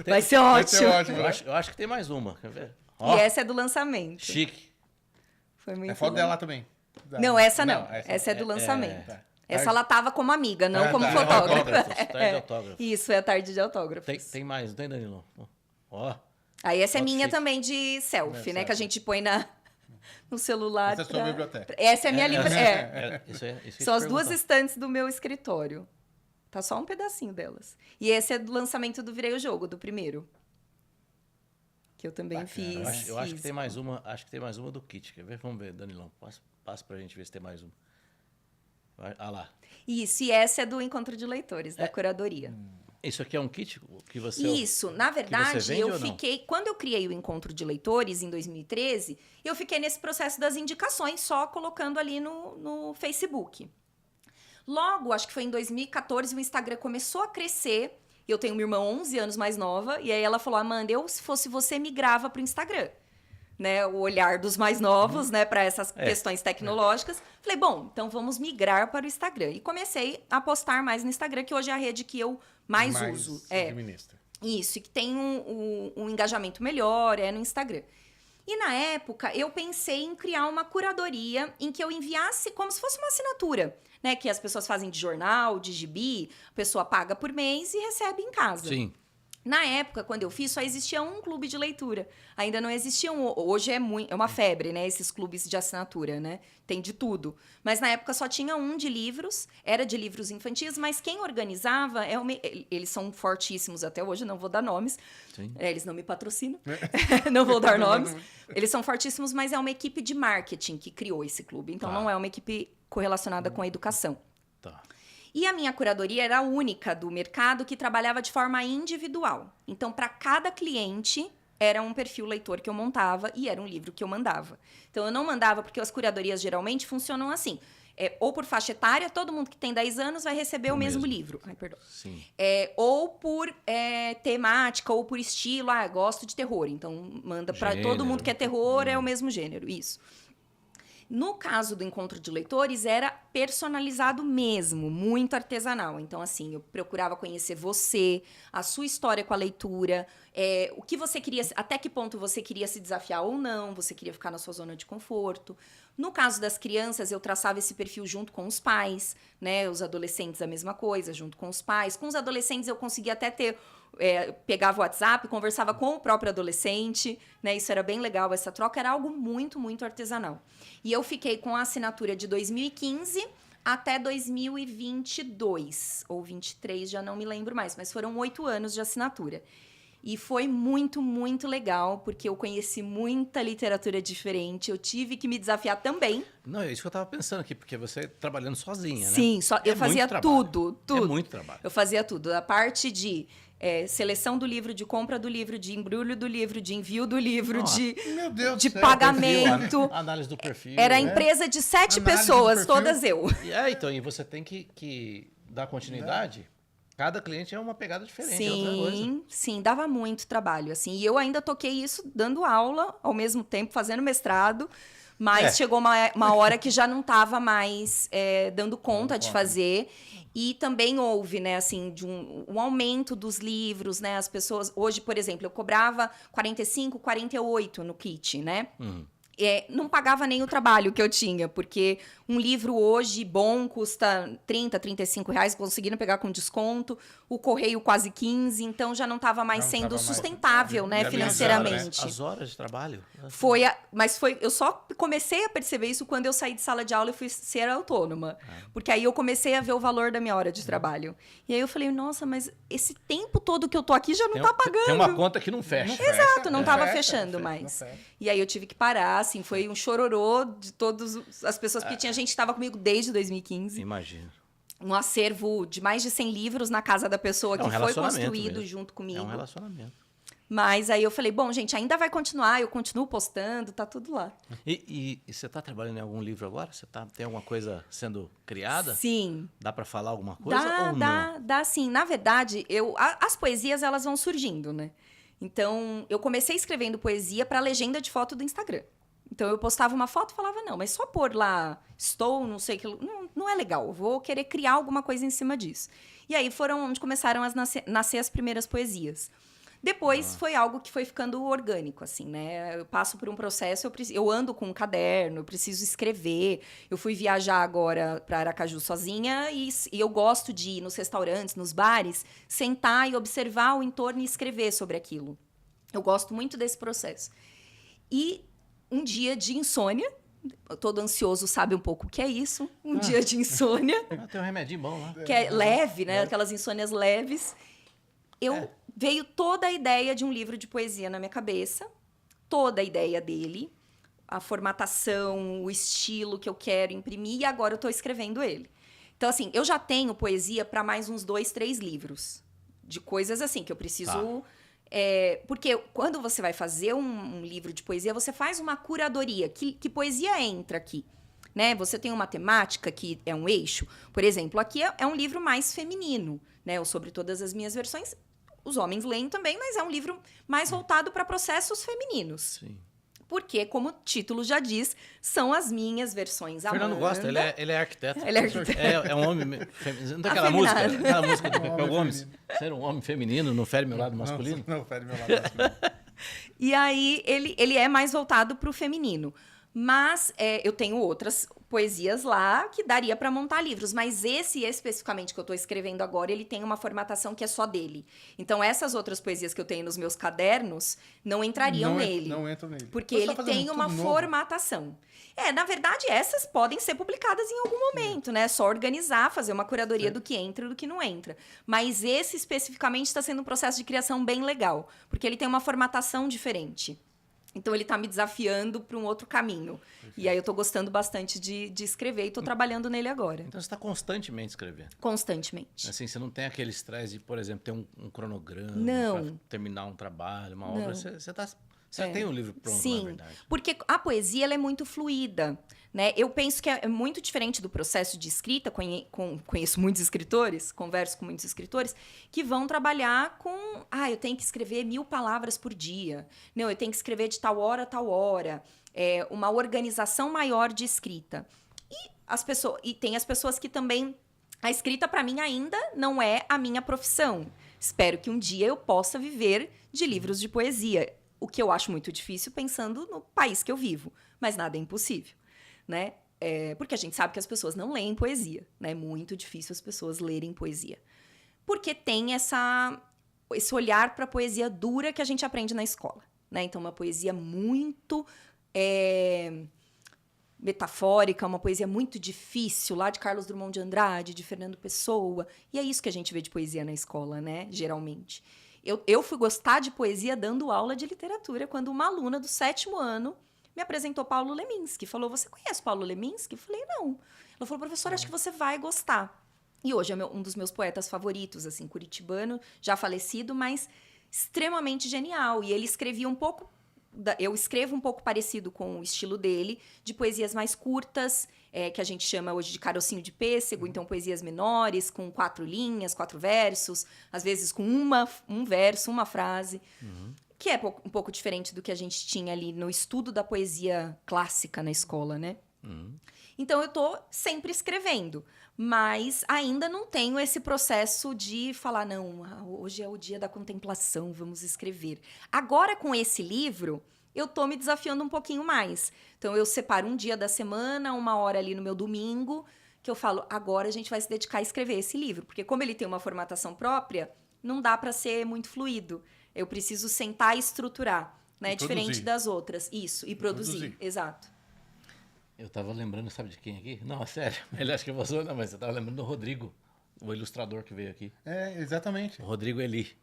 Vai ser Vai ser ótimo. ótimo. Eu acho que tem mais uma. Quer ver? E essa é do lançamento. Chique. Foi muito É foto legal. dela também. Não, essa não. Essa é do lançamento. Essa ela tava como amiga, não como fotógrafa. Tarde de autógrafo. Isso, é a tarde de autógrafos. Tem mais, não tem, Danilo? Ó. Aí essa é Foto minha chique. também de selfie, né? Selfie. Que a gente põe no celular. Essa é a sua biblioteca. Essa é a minha biblioteca. Isso que eu São ia as te duas perguntar. estantes do meu escritório. Tá só um pedacinho delas. E esse é do lançamento do Virei o Jogo, do primeiro. Que eu também fiz. Eu acho que tem mais uma. Acho que tem mais uma do kit. Quer ver? Vamos ver, Danilão. Passa pra gente ver se tem mais uma. Ah lá. Isso, e essa é do Encontro de Leitores, da curadoria. Isso aqui é um kit que você. Isso, na verdade, vende eu ou não? fiquei. Quando eu criei o Encontro de Leitores, em 2013, eu fiquei nesse processo das indicações, só colocando ali no Facebook. Logo, acho que foi em 2014, o Instagram começou a crescer. Eu tenho uma irmã 11 anos mais nova, e aí ela falou: Amanda, se fosse você, migrava para o Instagram. Né, o olhar dos mais novos, né, para essas questões tecnológicas. Falei, bom, então vamos migrar para o Instagram. E comecei a postar mais no Instagram, que hoje é a rede que eu mais uso. Administra. Isso, e que tem um engajamento melhor, no Instagram. E na época, eu pensei em criar uma curadoria em que eu enviasse como se fosse uma assinatura, né, que as pessoas fazem de jornal, de gibi, a pessoa paga por mês e recebe em casa. Sim. Na época, quando eu fiz, só existia um clube de leitura. Ainda não existia hoje é uma febre, né? Esses clubes de assinatura, né? Tem de tudo. Mas na época só tinha um de livros, era de livros infantis, mas quem organizava, eles são fortíssimos até hoje, não vou dar nomes. Sim. Eles não me patrocinam, não vou dar nomes. Eles são fortíssimos, mas é uma equipe de marketing que criou esse clube. Então não é uma equipe correlacionada com a educação. Tá. E a minha curadoria era a única do mercado que trabalhava de forma individual. Então, para cada cliente, era um perfil leitor que eu montava e era um livro que eu mandava. Então, eu não mandava, porque as curadorias geralmente funcionam assim. Ou por faixa etária, todo mundo que tem 10 anos vai receber o mesmo livro. Ai, perdão. Sim. Ou por temática, ou por estilo. Gosto de terror. Então, manda para todo mundo que é terror, é o mesmo gênero. Isso. No caso do encontro de leitores, era personalizado mesmo, muito artesanal. Então, assim, eu procurava conhecer você, a sua história com a leitura, o que você queria, até que ponto você queria se desafiar ou não, você queria ficar na sua zona de conforto. No caso das crianças, eu traçava esse perfil junto com os pais, né? Os adolescentes, a mesma coisa, junto com os pais. Com os adolescentes, eu conseguia até ter... pegava o WhatsApp, conversava com o próprio adolescente, né? Isso era bem legal, essa troca era algo muito, muito artesanal. E eu fiquei com a assinatura de 2015 até 2022, ou 23, já não me lembro mais, mas foram 8 anos de assinatura. E foi muito, muito legal, porque eu conheci muita literatura diferente, eu tive que me desafiar também. Não, é isso que eu estava pensando aqui, porque você trabalhando sozinha, né? Sim, eu fazia tudo. É muito trabalho. Eu fazia tudo. A parte de seleção do livro, de compra do livro, de embrulho do livro, de envio do livro, Meu Deus de do céu, pagamento. Análise do perfil. Era a empresa de 7 Análise do pessoas, perfil. todas eu. Então, e você tem que dar continuidade. Cada cliente é uma pegada diferente, é outra coisa. Sim, dava muito trabalho, assim. E eu ainda toquei isso dando aula, ao mesmo tempo fazendo mestrado, mas chegou uma hora que já não estava mais dando conta de fazer. E também houve, né, assim, de um aumento dos livros, né? As pessoas... Hoje, por exemplo, eu cobrava 45, 48 no kit, né? Não pagava nem o trabalho que eu tinha, porque um livro hoje bom custa 30, 35 reais, conseguindo pegar com desconto, o correio quase 15, então já não estava mais sendo sustentável, né, financeiramente. As horas de trabalho. Eu só comecei a perceber isso quando eu saí de sala de aula e fui ser autônoma, porque aí eu comecei a ver o valor da minha hora de trabalho. E aí eu falei, nossa, mas esse tempo todo que eu tô aqui já não tá pagando. Tem uma conta que não fecha. Exato, não estava fechando mais. E aí eu tive que parar, assim, foi um chororô de todas as pessoas, porque tinha gente que estava comigo desde 2015. Imagino. Um acervo de mais de 100 livros na casa da pessoa que foi construído mesmo. junto comigo. É um relacionamento. Mas aí eu falei, bom, gente, ainda vai continuar, eu continuo postando, tá tudo lá. E você está trabalhando em algum livro agora? Tem alguma coisa sendo criada? Sim. Dá para falar alguma coisa ou não? Dá sim. Na verdade, as poesias, elas vão surgindo, né? Então, eu comecei escrevendo poesia para legenda de foto do Instagram. Então, eu postava uma foto e falava, não, mas só pôr lá, estou, não sei o que... Não é legal, eu vou querer criar alguma coisa em cima disso. E aí foram onde começaram a nascer as primeiras poesias. Depois foi algo que foi ficando orgânico, assim, né? Eu passo por um processo, eu ando com um caderno, eu preciso escrever. Eu fui viajar agora para Aracaju sozinha e eu gosto de ir nos restaurantes, nos bares, sentar e observar o entorno e escrever sobre aquilo. Eu gosto muito desse processo. E um dia de insônia, todo ansioso sabe um pouco o que é isso, dia de insônia. Tem um remedinho bom lá. Que é leve, né? Aquelas insônias leves. Veio toda a ideia de um livro de poesia na minha cabeça, toda a ideia dele, a formatação, o estilo que eu quero imprimir, e agora eu estou escrevendo ele. Então, assim, eu já tenho poesia para mais uns 2, 3 livros, de coisas assim, que eu preciso... porque quando você vai fazer um livro de poesia, você faz uma curadoria. Que poesia entra aqui? Né? Você tem uma temática que é um eixo. Por exemplo, aqui é um livro mais feminino, né? Sobre todas as minhas versões. Os homens leem também, mas é um livro mais voltado para processos femininos. Sim. Porque, como o título já diz, são as minhas versões. Fernando gosta, ele é arquiteto. Ele é arquiteto. É um homem feminino. Não tem aquela música do Pepeu Gomes? Ser um homem feminino não fere meu lado masculino? Não fere meu lado masculino. E aí, ele é mais voltado para o feminino. Mas eu tenho outras poesias lá que daria para montar livros. Mas esse especificamente que eu estou escrevendo agora, ele tem uma formatação que é só dele. Então, essas outras poesias que eu tenho nos meus cadernos não entrariam nele. Não entram nele. Porque ele tem uma formatação. Na verdade, essas podem ser publicadas em algum momento, né? É só organizar, fazer uma curadoria do que entra e do que não entra. Mas esse especificamente está sendo um processo de criação bem legal. Porque ele tem uma formatação diferente. Então, ele está me desafiando para um outro caminho. Perfeito. E aí, eu estou gostando bastante de escrever e estou trabalhando nele agora. Então, você está constantemente escrevendo? Constantemente. Assim, você não tem aquele estresse de, por exemplo, ter um cronograma para terminar um trabalho, uma obra. Você está Você já tem um livro pronto, Sim, na verdade. porque a poesia ela é muito fluida, né? Eu penso que é muito diferente do processo de escrita. Conheço muitos escritores, converso com muitos escritores, que vão trabalhar com... eu tenho que escrever 1000 palavras por dia. Não, eu tenho que escrever de tal hora a tal hora. É uma organização maior de escrita. E tem as pessoas que também... A escrita, para mim, ainda não é a minha profissão. Espero que um dia eu possa viver de livros de poesia. O que eu acho muito difícil pensando no país que eu vivo. Mas nada é impossível, né? Porque a gente sabe que as pessoas não leem poesia, né? É muito difícil as pessoas lerem poesia. Porque tem esse olhar para a poesia dura que a gente aprende na escola, né? Então, uma poesia muito metafórica, uma poesia muito difícil, lá de Carlos Drummond de Andrade, de Fernando Pessoa. E é isso que a gente vê de poesia na escola, né? Geralmente. Eu fui gostar de poesia dando aula de literatura quando uma aluna do 7º ano me apresentou Paulo Leminski. Falou, você conhece Paulo Leminski? Eu falei, não. Ela falou, professora, acho que você vai gostar. E hoje é um dos meus poetas favoritos, assim, curitibano, já falecido, mas extremamente genial. E ele escrevia um pouco... Eu escrevo um pouco parecido com o estilo dele, de poesias mais curtas, que a gente chama hoje de carocinho de pêssego, então poesias menores, com 4 linhas, 4 versos, às vezes com um verso, uma frase, que é um pouco diferente do que a gente tinha ali no estudo da poesia clássica na escola, né? Então, eu tô sempre escrevendo, mas ainda não tenho esse processo de falar, não, hoje é o dia da contemplação, vamos escrever. Agora, com esse livro, eu tô me desafiando um pouquinho mais. Então, eu separo um dia da semana, 1 hora ali no meu domingo, que eu falo, agora a gente vai se dedicar a escrever esse livro. Porque como ele tem uma formatação própria, não dá para ser muito fluido. Eu preciso sentar e estruturar, né? Diferente das outras. Isso, e produzir. Exato. Eu tava lembrando, sabe de quem aqui? Não, é sério. Ele acha que eu vou zoar, não, mas eu tava lembrando do Rodrigo, o ilustrador que veio aqui. Exatamente. O Rodrigo Eli.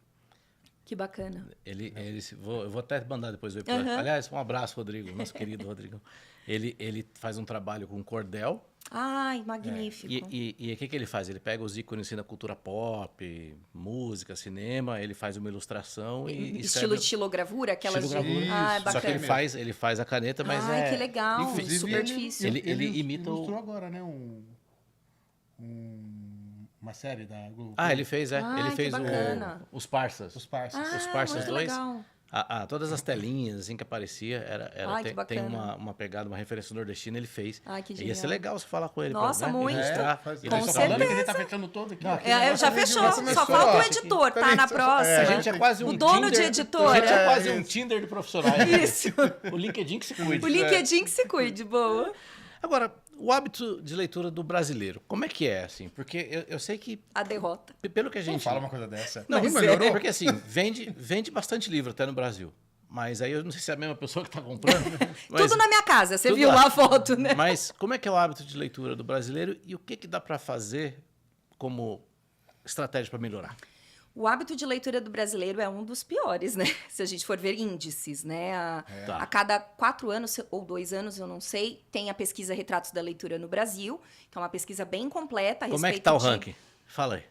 Que bacana. Eu vou até mandar depois o episódio. Aliás, um abraço, Rodrigo, nosso querido Rodrigo. Ele faz um trabalho com cordel. Ai, magnífico. E o que ele faz? Ele pega os ícones assim, da cultura pop, música, cinema, ele faz uma ilustração e estilo escreve... estilogravura? Aquelas Estilogravura. Ah, é bacana. Só que ele faz a caneta, mas Ai, que legal. Inclusive, super difícil. Ele imita ilustrou agora, né? Uma série da Globo. ele fez, ele fez os Parsas. Os Parsas. Os Parsas muito 2. legal. Todas as telinhas assim que aparecia, tem uma pegada, uma referência nordestina, ele fez. Ai, que Ia genial. ser legal você falar com ele. Nossa, muito. Com certeza. que ele tá fechando todo aqui. Já fechou. Só falta o editor, tá? Na próxima. A gente é quase um o dono Tinder, de editor. A gente é quase um Tinder de profissionais. Isso. O LinkedIn que se cuide. O LinkedIn que se cuide, boa. Agora, o hábito de leitura do brasileiro, como é que é, assim? Porque eu sei que... A derrota. Pelo que a Não gente... fala uma coisa dessa. Não, melhorou. porque assim, vende bastante livro até no Brasil. Mas aí eu não sei se é a mesma pessoa que está comprando. Mas tudo na minha casa, você tudo viu lá. lá a foto, né? Mas como é que é o hábito de leitura do brasileiro e o que dá para fazer como estratégia para melhorar? O hábito de leitura do brasileiro é um dos piores, né? Se a gente for ver índices, né? A cada 4 anos ou 2 anos, eu não sei, tem a pesquisa Retratos da Leitura no Brasil, que é uma pesquisa bem completa. Como é que está o ranking? Fala aí.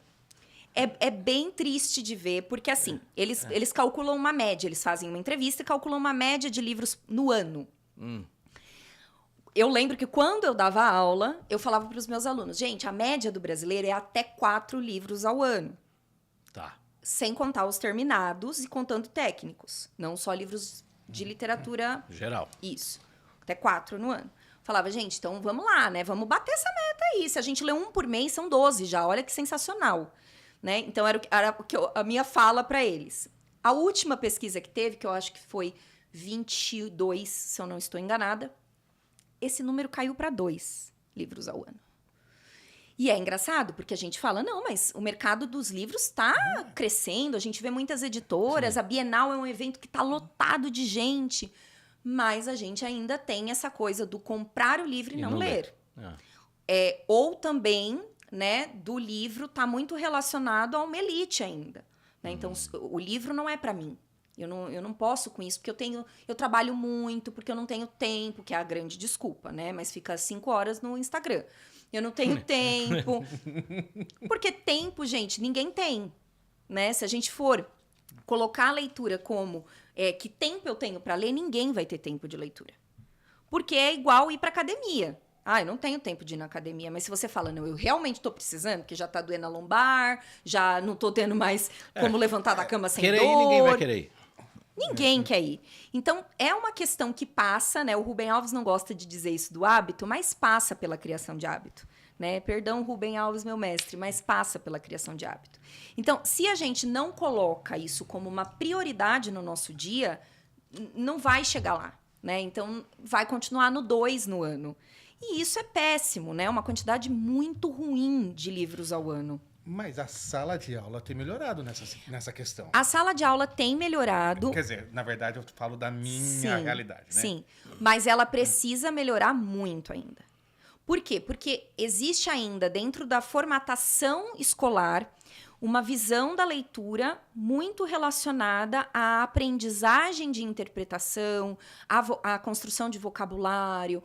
É bem triste de ver, porque assim, eles calculam uma média, eles fazem uma entrevista e calculam uma média de livros no ano. Eu lembro que quando eu dava aula, eu falava para os meus alunos, gente, a média do brasileiro é até 4 livros ao ano. Tá. Sem contar os terminados e contando técnicos. Não só livros de literatura... Geral. Isso. Até 4 no ano. Falava, gente, então vamos lá, né? Vamos bater essa meta aí. Se a gente lê 1 por mês, são 12 já. Olha que sensacional. Né? Então, era a minha fala para eles. A última pesquisa que teve, que eu acho que foi 22, se eu não estou enganada, esse número caiu para 2 livros ao ano. E é engraçado, porque a gente fala, não, mas o mercado dos livros está crescendo, a gente vê muitas editoras, sim. A Bienal é um evento que está lotado de gente, mas a gente ainda tem essa coisa do comprar o livro e não ler. Ou também... né, do livro está muito relacionado a uma elite ainda. Né? Então, o livro não é para mim. Eu não posso com isso, porque eu trabalho muito, porque eu não tenho tempo, que é a grande desculpa, né? Mas fica 5 horas no Instagram. Eu não tenho tempo. Porque tempo, gente, ninguém tem. Né? Se a gente for colocar a leitura como que tempo eu tenho para ler, ninguém vai ter tempo de leitura. Porque é igual ir para academia. Ah, eu não tenho tempo de ir na academia, mas se você fala, não, eu realmente estou precisando, porque já está doendo a lombar, já não estou tendo mais como levantar da cama sem Querer dor. ir, ninguém vai querer ir. Ninguém quer ir. Então, é uma questão que passa, né? O Rubem Alves não gosta de dizer isso do hábito, mas passa pela criação de hábito. Né? Perdão, Rubem Alves, meu mestre, mas passa pela criação de hábito. Então, se a gente não coloca isso como uma prioridade no nosso dia, não vai chegar lá. Né? Então, vai continuar no 2 no ano. E isso é péssimo, né? Uma quantidade muito ruim de livros ao ano. Mas a sala de aula tem melhorado nessa questão. A sala de aula tem melhorado. Quer dizer, na verdade, eu falo da minha realidade, né? Sim, mas ela precisa melhorar muito ainda. Por quê? Porque existe ainda, dentro da formatação escolar, uma visão da leitura muito relacionada à aprendizagem de interpretação, à construção de vocabulário,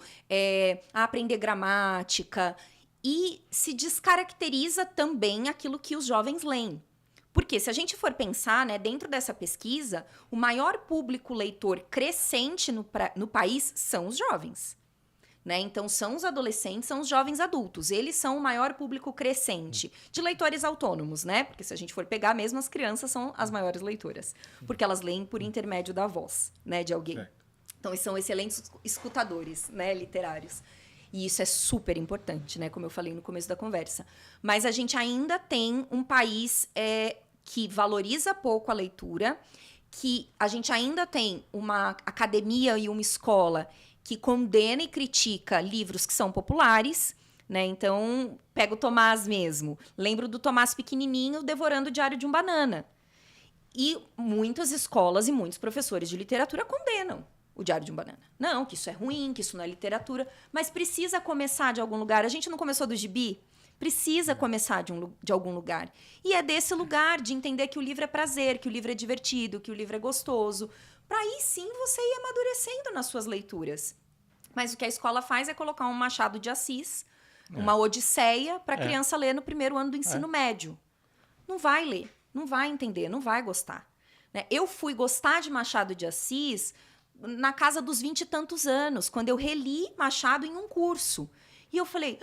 a aprender gramática. E se descaracteriza também aquilo que os jovens leem. Porque se a gente for pensar, né, dentro dessa pesquisa, o maior público leitor crescente no país são os jovens. Né? Então, são os adolescentes, são os jovens adultos. Eles são o maior público crescente de leitores autônomos, né? Porque se a gente for pegar, mesmo as crianças são as maiores leitoras. Porque elas leem por intermédio da voz, né, de alguém. Certo. Então, eles são excelentes escutadores, né, literários. E isso é super importante, né? Como eu falei no começo da conversa. Mas a gente ainda tem um país que valoriza pouco a leitura, que a gente ainda tem uma academia e uma escola que condena e critica livros que são populares, né? Então, pega o Tomás mesmo. Lembro do Tomás pequenininho devorando o Diário de um Banana. E muitas escolas e muitos professores de literatura condenam o Diário de um Banana. Não, que isso é ruim, que isso não é literatura, mas precisa começar de algum lugar. A gente não começou do gibi? Precisa começar de algum lugar. E é desse lugar de entender que o livro é prazer, que o livro é divertido, que o livro é gostoso. Para aí sim você ir amadurecendo nas suas leituras. Mas o que a escola faz é colocar um Machado de Assis, uma Odisseia, para a criança ler no primeiro ano do ensino médio. Não vai ler, não vai entender, não vai gostar. Né? Eu fui gostar de Machado de Assis na casa dos 20 e tantos anos, quando eu reli Machado em um curso. E eu falei,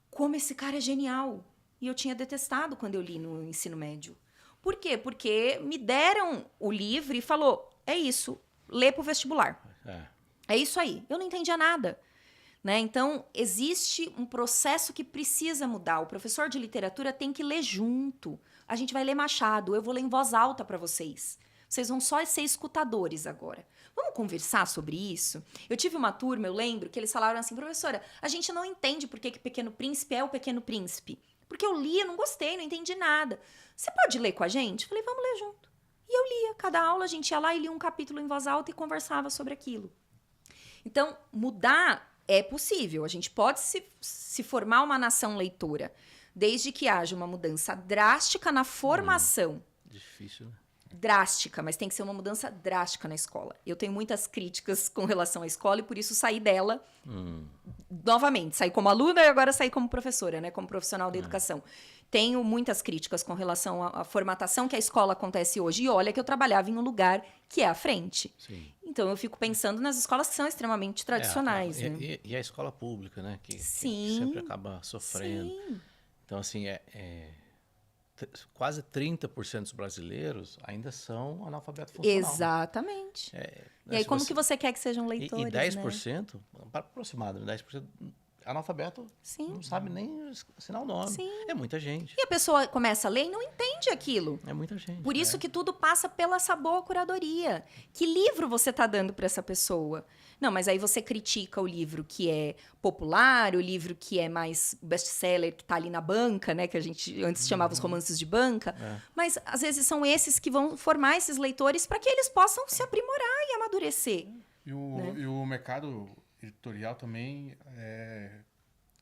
como esse cara é genial. E eu tinha detestado quando eu li no ensino médio. Por quê? Porque me deram o livro e falou, é isso, lê pro vestibular. É isso aí. Eu não entendia nada. Né? Então, existe um processo que precisa mudar. O professor de literatura tem que ler junto. A gente vai ler Machado, eu vou ler em voz alta para vocês. Vocês vão só ser escutadores agora. Vamos conversar sobre isso? Eu tive uma turma, eu lembro, que eles falaram assim, professora, a gente não entende por que Pequeno Príncipe é o Pequeno Príncipe. Porque eu li, eu não gostei, não entendi nada. Você pode ler com a gente? Eu falei, vamos ler junto. E eu lia. Cada aula a gente ia lá e lia um capítulo em voz alta e conversava sobre aquilo. Então, mudar é possível. A gente pode se formar uma nação leitora, desde que haja uma mudança drástica na formação. Difícil, né? Drástica, mas tem que ser uma mudança drástica na escola. Eu tenho muitas críticas com relação à escola e por isso saí dela novamente. Saí como aluna e agora saí como professora, né? Como profissional da educação. Tenho muitas críticas com relação à formatação que a escola acontece hoje. E olha que eu trabalhava em um lugar que é à frente. Sim. Então, eu fico pensando nas escolas que são extremamente tradicionais. Né? E a escola pública, né? Que Sim. sempre acaba sofrendo. Sim. Então, assim, quase 30% dos brasileiros ainda são analfabetos funcionais. Exatamente. E aí, Se como que você quer que sejam E leitores, 10%, aproximadamente 10%, analfabeto Sim. não sabe nem assinar o nome. Sim. É muita gente. E a pessoa começa a ler e não entende aquilo. É muita gente. Por isso que tudo passa pela essa boa curadoria. Que livro você está dando para essa pessoa? Não, mas aí você critica o livro que é popular, o livro que é mais best-seller, que está ali na banca, né? Que a gente antes chamava os romances de banca. Mas, às vezes, são esses que vão formar esses leitores para que eles possam se aprimorar e amadurecer. E o mercado editorial também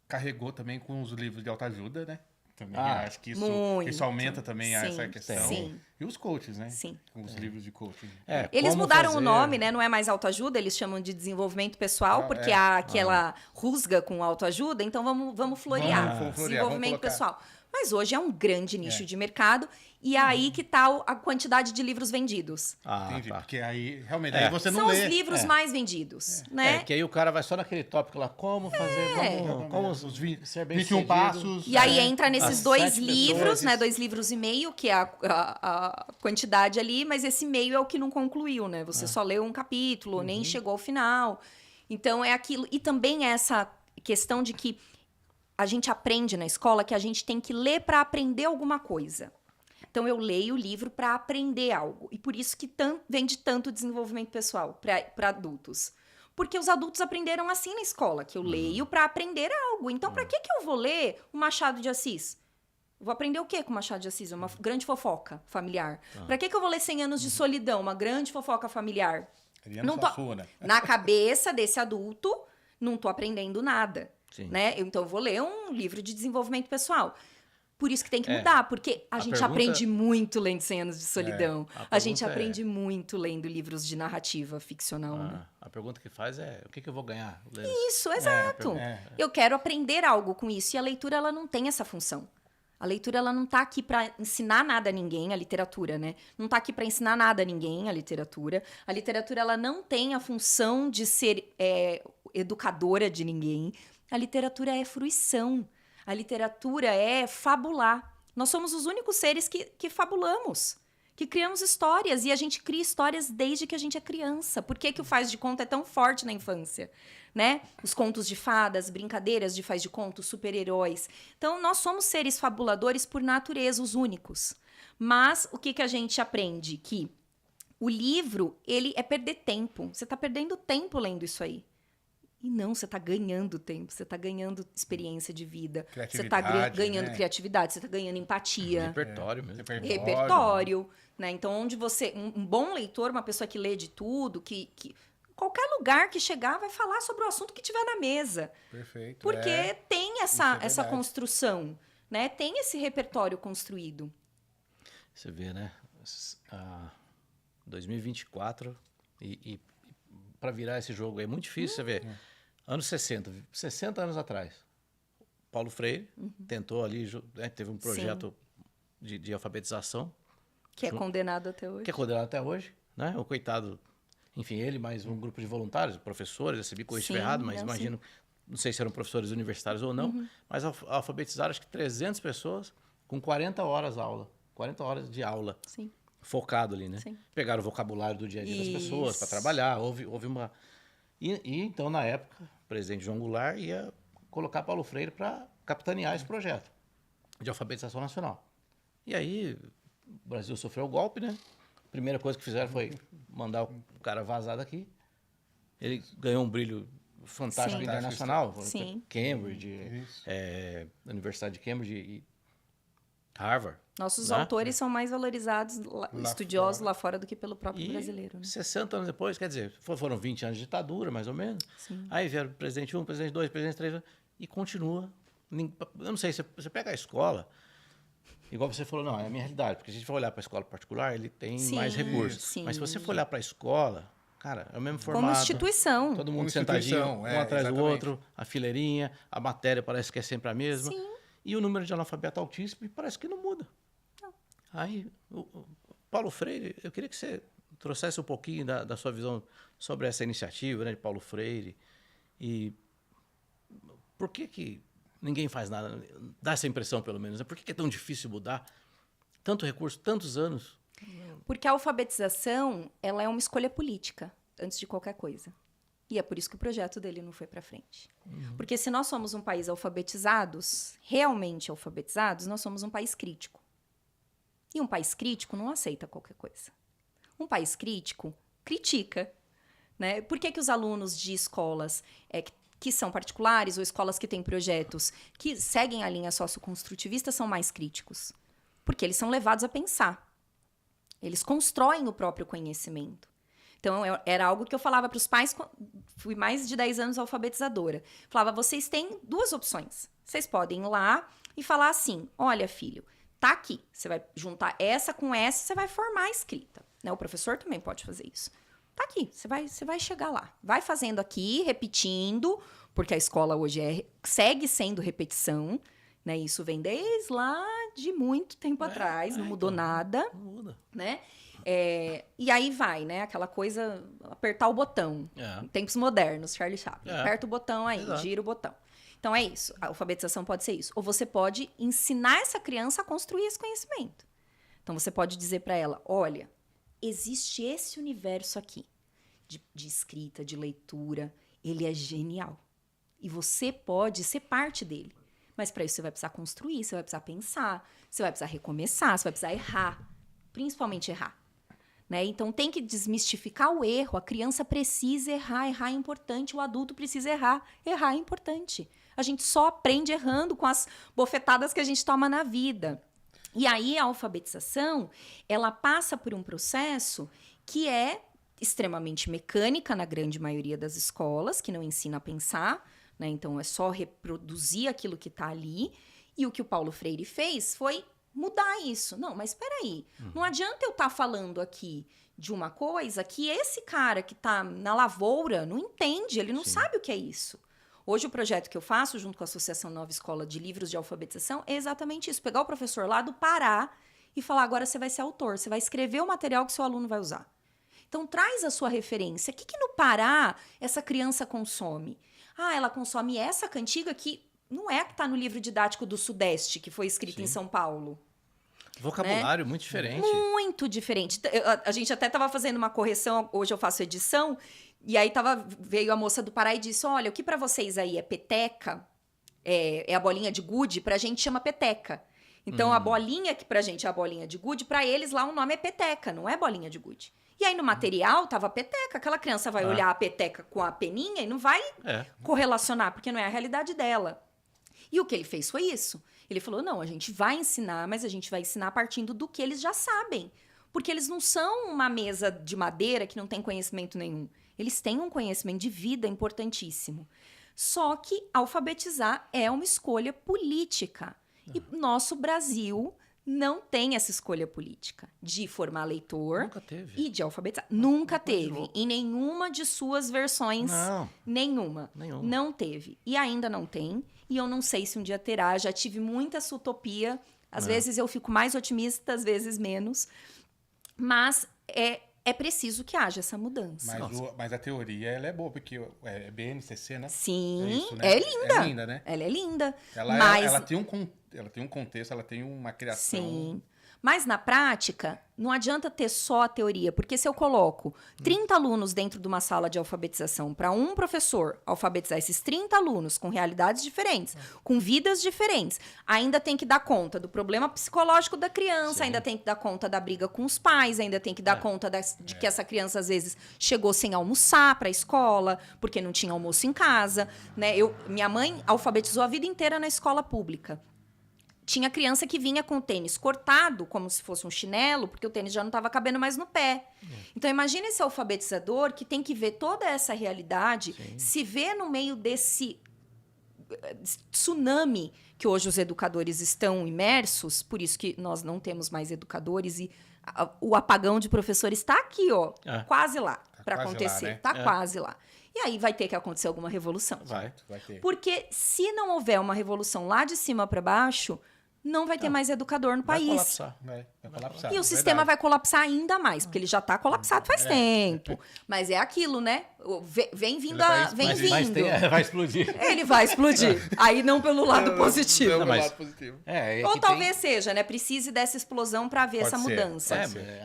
carregou também com os livros de autoajuda, né? Também acho que isso aumenta também essa questão. Sim. E os coaches, né? Sim. Os livros de coaching. Eles como mudaram fazer- o nome, né? Não é mais autoajuda, eles chamam de desenvolvimento pessoal, porque há aquela rusga com autoajuda, então vamos florear. Vamos florear, Desenvolvimento vamos colocar. pessoal. Mas hoje é um grande nicho de mercado. E aí que tá a quantidade de livros vendidos. Entendi. Tá. Porque aí, realmente, aí você não São lê. São os livros mais vendidos, né? Que aí o cara vai só naquele tópico lá, como fazer, como os ser bem 21 sucedido. passos. E aí entra nesses 2 livros, pessoas. né? 2 livros e meio, que é a quantidade ali, mas esse meio é o que não concluiu, né? Você só leu um capítulo, nem chegou ao final. Então é aquilo. E também essa questão de que a gente aprende na escola que a gente tem que ler para aprender alguma coisa. Então, eu leio o livro para aprender algo. E por isso que vende tanto desenvolvimento pessoal para adultos. Porque os adultos aprenderam assim na escola, que eu leio para aprender algo. Então, para que eu vou ler o Machado de Assis? Vou aprender o quê com o Machado de Assis? Uma grande fofoca familiar. Para que eu vou ler 100 Anos de Solidão? Uma grande fofoca familiar. Não tô... né? Na cabeça desse adulto, não tô aprendendo nada. Né? Então, eu vou ler um livro de desenvolvimento pessoal. Por isso que tem que mudar, porque a gente aprende muito lendo 100 Anos de Solidão. A gente aprende muito lendo livros de narrativa ficcional. Né? A pergunta que faz é, o que eu vou ganhar? Isso, exato. Eu quero aprender algo com isso. E a leitura, ela não tem essa função. A leitura, ela não tá aqui para ensinar nada a ninguém, a literatura, né? Não tá aqui para ensinar nada a ninguém, a literatura. A literatura, ela não tem a função de ser educadora de ninguém. A literatura é fruição. A literatura é fabular. Nós somos os únicos seres que fabulamos, que criamos histórias. E a gente cria histórias desde que a gente é criança. Por que o faz de conta é tão forte na infância? Né? Os contos de fadas, brincadeiras de faz de conta, super-heróis. Então, nós somos seres fabuladores por natureza, os únicos. Mas o que a gente aprende? Que o livro, ele é perder tempo. Você está perdendo tempo lendo isso aí. E não, você está ganhando tempo, você está ganhando experiência de vida. Você está ganhando criatividade, você está ganhando empatia. Repertório mesmo. Repertório. Né? Então, onde você... Um bom leitor, uma pessoa que lê de tudo, que qualquer lugar que chegar vai falar sobre o assunto que tiver na mesa. Perfeito. Porque tem essa construção, né? Tem esse repertório construído. Você vê, né? 2024 e para virar esse jogo é muito difícil, você vê. Anos 60 anos atrás, Paulo Freire tentou ali, teve um projeto de alfabetização. Que é condenado até hoje. Que é condenado até hoje, né? O coitado, enfim, ele mais um grupo de voluntários, professores, recebi coisa estiver errado, mas imagino, não sei se eram professores universitários ou não, mas alfabetizaram acho que 300 pessoas com 40 horas aula, 40 horas de aula. Sim. Focado ali, né? Sim. Pegaram o vocabulário do dia a dia das pessoas para trabalhar, houve uma... E então, na época, o presidente João Goulart ia colocar Paulo Freire para capitanear esse projeto de alfabetização nacional. E aí, o Brasil sofreu o golpe, né? A primeira coisa que fizeram foi mandar o cara vazar daqui. Ele ganhou um brilho fantástico internacional. Sim. Cambridge, Universidade de Cambridge e Harvard. Nossos autores são mais valorizados, estudiosos lá fora do que pelo próprio brasileiro. Né? 60 anos depois, quer dizer, foram 20 anos de ditadura, mais ou menos. Sim. Aí vieram presidente 1, presidente 2, presidente 3, e continua. Eu não sei, você pega a escola, igual você falou, não, é a minha realidade, porque se a gente for olhar para a escola particular, ele tem mais recursos. Sim. Mas se você for olhar para a escola, cara, é o mesmo formato. Como instituição. Todo mundo sentadinho, um atrás do outro, a fileirinha, a matéria parece que é sempre a mesma. Sim. E o número de analfabeto altíssimo parece que não muda. Aí, o Paulo Freire, eu queria que você trouxesse um pouquinho da sua visão sobre essa iniciativa, né, de Paulo Freire. E por que ninguém faz nada? Dá essa impressão, pelo menos. Né? Por que é tão difícil mudar? Tanto recurso, tantos anos. Porque a alfabetização, ela é uma escolha política, antes de qualquer coisa. E é por isso que o projeto dele não foi para frente. Porque se nós somos um país alfabetizados, realmente alfabetizados, nós somos um país crítico. E um país crítico não aceita qualquer coisa. Um país crítico critica. Né? Por que os alunos de escolas que são particulares ou escolas que têm projetos que seguem a linha socioconstrutivista são mais críticos? Porque eles são levados a pensar. Eles constroem o próprio conhecimento. Então, era algo que eu falava para os pais, fui mais de 10 anos alfabetizadora. Falava, vocês têm 2 opções. Vocês podem ir lá e falar assim, olha, filho, tá aqui. Você vai juntar essa com essa e você vai formar a escrita. Né? O professor também pode fazer isso. Tá aqui, você vai chegar lá. Vai fazendo aqui, repetindo, porque a escola hoje segue sendo repetição. Né? Isso vem desde lá de muito tempo atrás, não mudou nada. Não muda. Né? E aí vai, né? Aquela coisa, apertar o botão. Em tempos modernos, Charlie Chaplin. Aperta o botão aí, gira o botão. Então é isso, a alfabetização pode ser isso. Ou você pode ensinar essa criança a construir esse conhecimento. Então você pode dizer para ela, olha, existe esse universo aqui de escrita, de leitura, ele é genial. E você pode ser parte dele. Mas para isso você vai precisar construir, você vai precisar pensar, você vai precisar recomeçar, você vai precisar errar. Principalmente errar. Né? Então tem que desmistificar o erro. A criança precisa errar, errar é importante. O adulto precisa errar, errar é importante. A gente só aprende errando com as bofetadas que a gente toma na vida. E aí a alfabetização, ela passa por um processo que é extremamente mecânica na grande maioria das escolas, que não ensina a pensar, né? Então é só reproduzir aquilo que está ali. E o que o Paulo Freire fez foi mudar isso. Não, mas espera aí. Não adianta eu estar falando aqui de uma coisa que esse cara que está na lavoura não entende, ele não sabe o que é isso. Hoje o projeto que eu faço junto com a Associação Nova Escola de Livros de Alfabetização é exatamente isso. Pegar o professor lá do Pará e falar, agora você vai ser autor, você vai escrever o material que seu aluno vai usar. Então traz a sua referência. O que no Pará essa criança consome? Ela consome essa cantiga que não é a que está no livro didático do Sudeste, que foi escrito em São Paulo. Vocabulário muito diferente. Muito diferente. A gente até estava fazendo uma correção, hoje eu faço edição, e aí veio a moça do Pará e disse, olha, o que para vocês aí é peteca, é a bolinha de gude, pra gente chama peteca. Então a bolinha que pra gente é a bolinha de gude, pra eles lá o nome é peteca, não é bolinha de gude. E aí no material tava peteca, aquela criança vai olhar a peteca com a peninha e não vai correlacionar, porque não é a realidade dela. E o que ele fez foi isso. Ele falou, não, a gente vai ensinar, mas a gente vai ensinar partindo do que eles já sabem. Porque eles não são uma mesa de madeira que não tem conhecimento nenhum. Eles têm um conhecimento de vida importantíssimo. Só que alfabetizar é uma escolha política. E nosso Brasil não tem essa escolha política de formar leitor. Nunca teve. E de alfabetizar. Nunca teve. Em nenhuma de suas versões. Não. Nenhuma. Não teve. E ainda não tem. E eu não sei se um dia terá. Já tive muita essa utopia. Às vezes eu fico mais otimista, às vezes menos. Mas é preciso que haja essa mudança. Mas a teoria, ela é boa, porque é BNCC, né? Sim, é isso, né? É linda. É linda, né? Ela é linda. Ela tem um contexto, ela tem uma criação. Sim. Mas, na prática, não adianta ter só a teoria, porque se eu coloco 30 alunos dentro de uma sala de alfabetização para um professor alfabetizar esses 30 alunos com realidades diferentes, com vidas diferentes, ainda tem que dar conta do problema psicológico da criança, ainda tem que dar conta da briga com os pais, ainda tem que dar conta de que essa criança, às vezes, chegou sem almoçar para a escola, porque não tinha almoço em casa. Né? Minha mãe alfabetizou a vida inteira na escola pública. Tinha criança que vinha com o tênis cortado, como se fosse um chinelo, porque o tênis já não estava cabendo mais no pé. Então, imagina esse alfabetizador que tem que ver toda essa realidade, se vê no meio desse tsunami que hoje os educadores estão imersos, por isso que nós não temos mais educadores e o apagão de professores está aqui, quase lá, para acontecer. Está quase lá. E aí vai ter que acontecer alguma revolução. Vai ter. Porque se não houver uma revolução lá de cima para baixo, não vai ter mais educor no país. Vai colapsar. E o sistema vai colapsar ainda mais, porque ele já está colapsado faz tempo. Mas é aquilo, né? Vem vindo. Vai explodir. Ele vai explodir. Aí não pelo lado positivo. Não, pelo lado positivo. Ou talvez seja, né? Precise dessa explosão para ver essa mudança.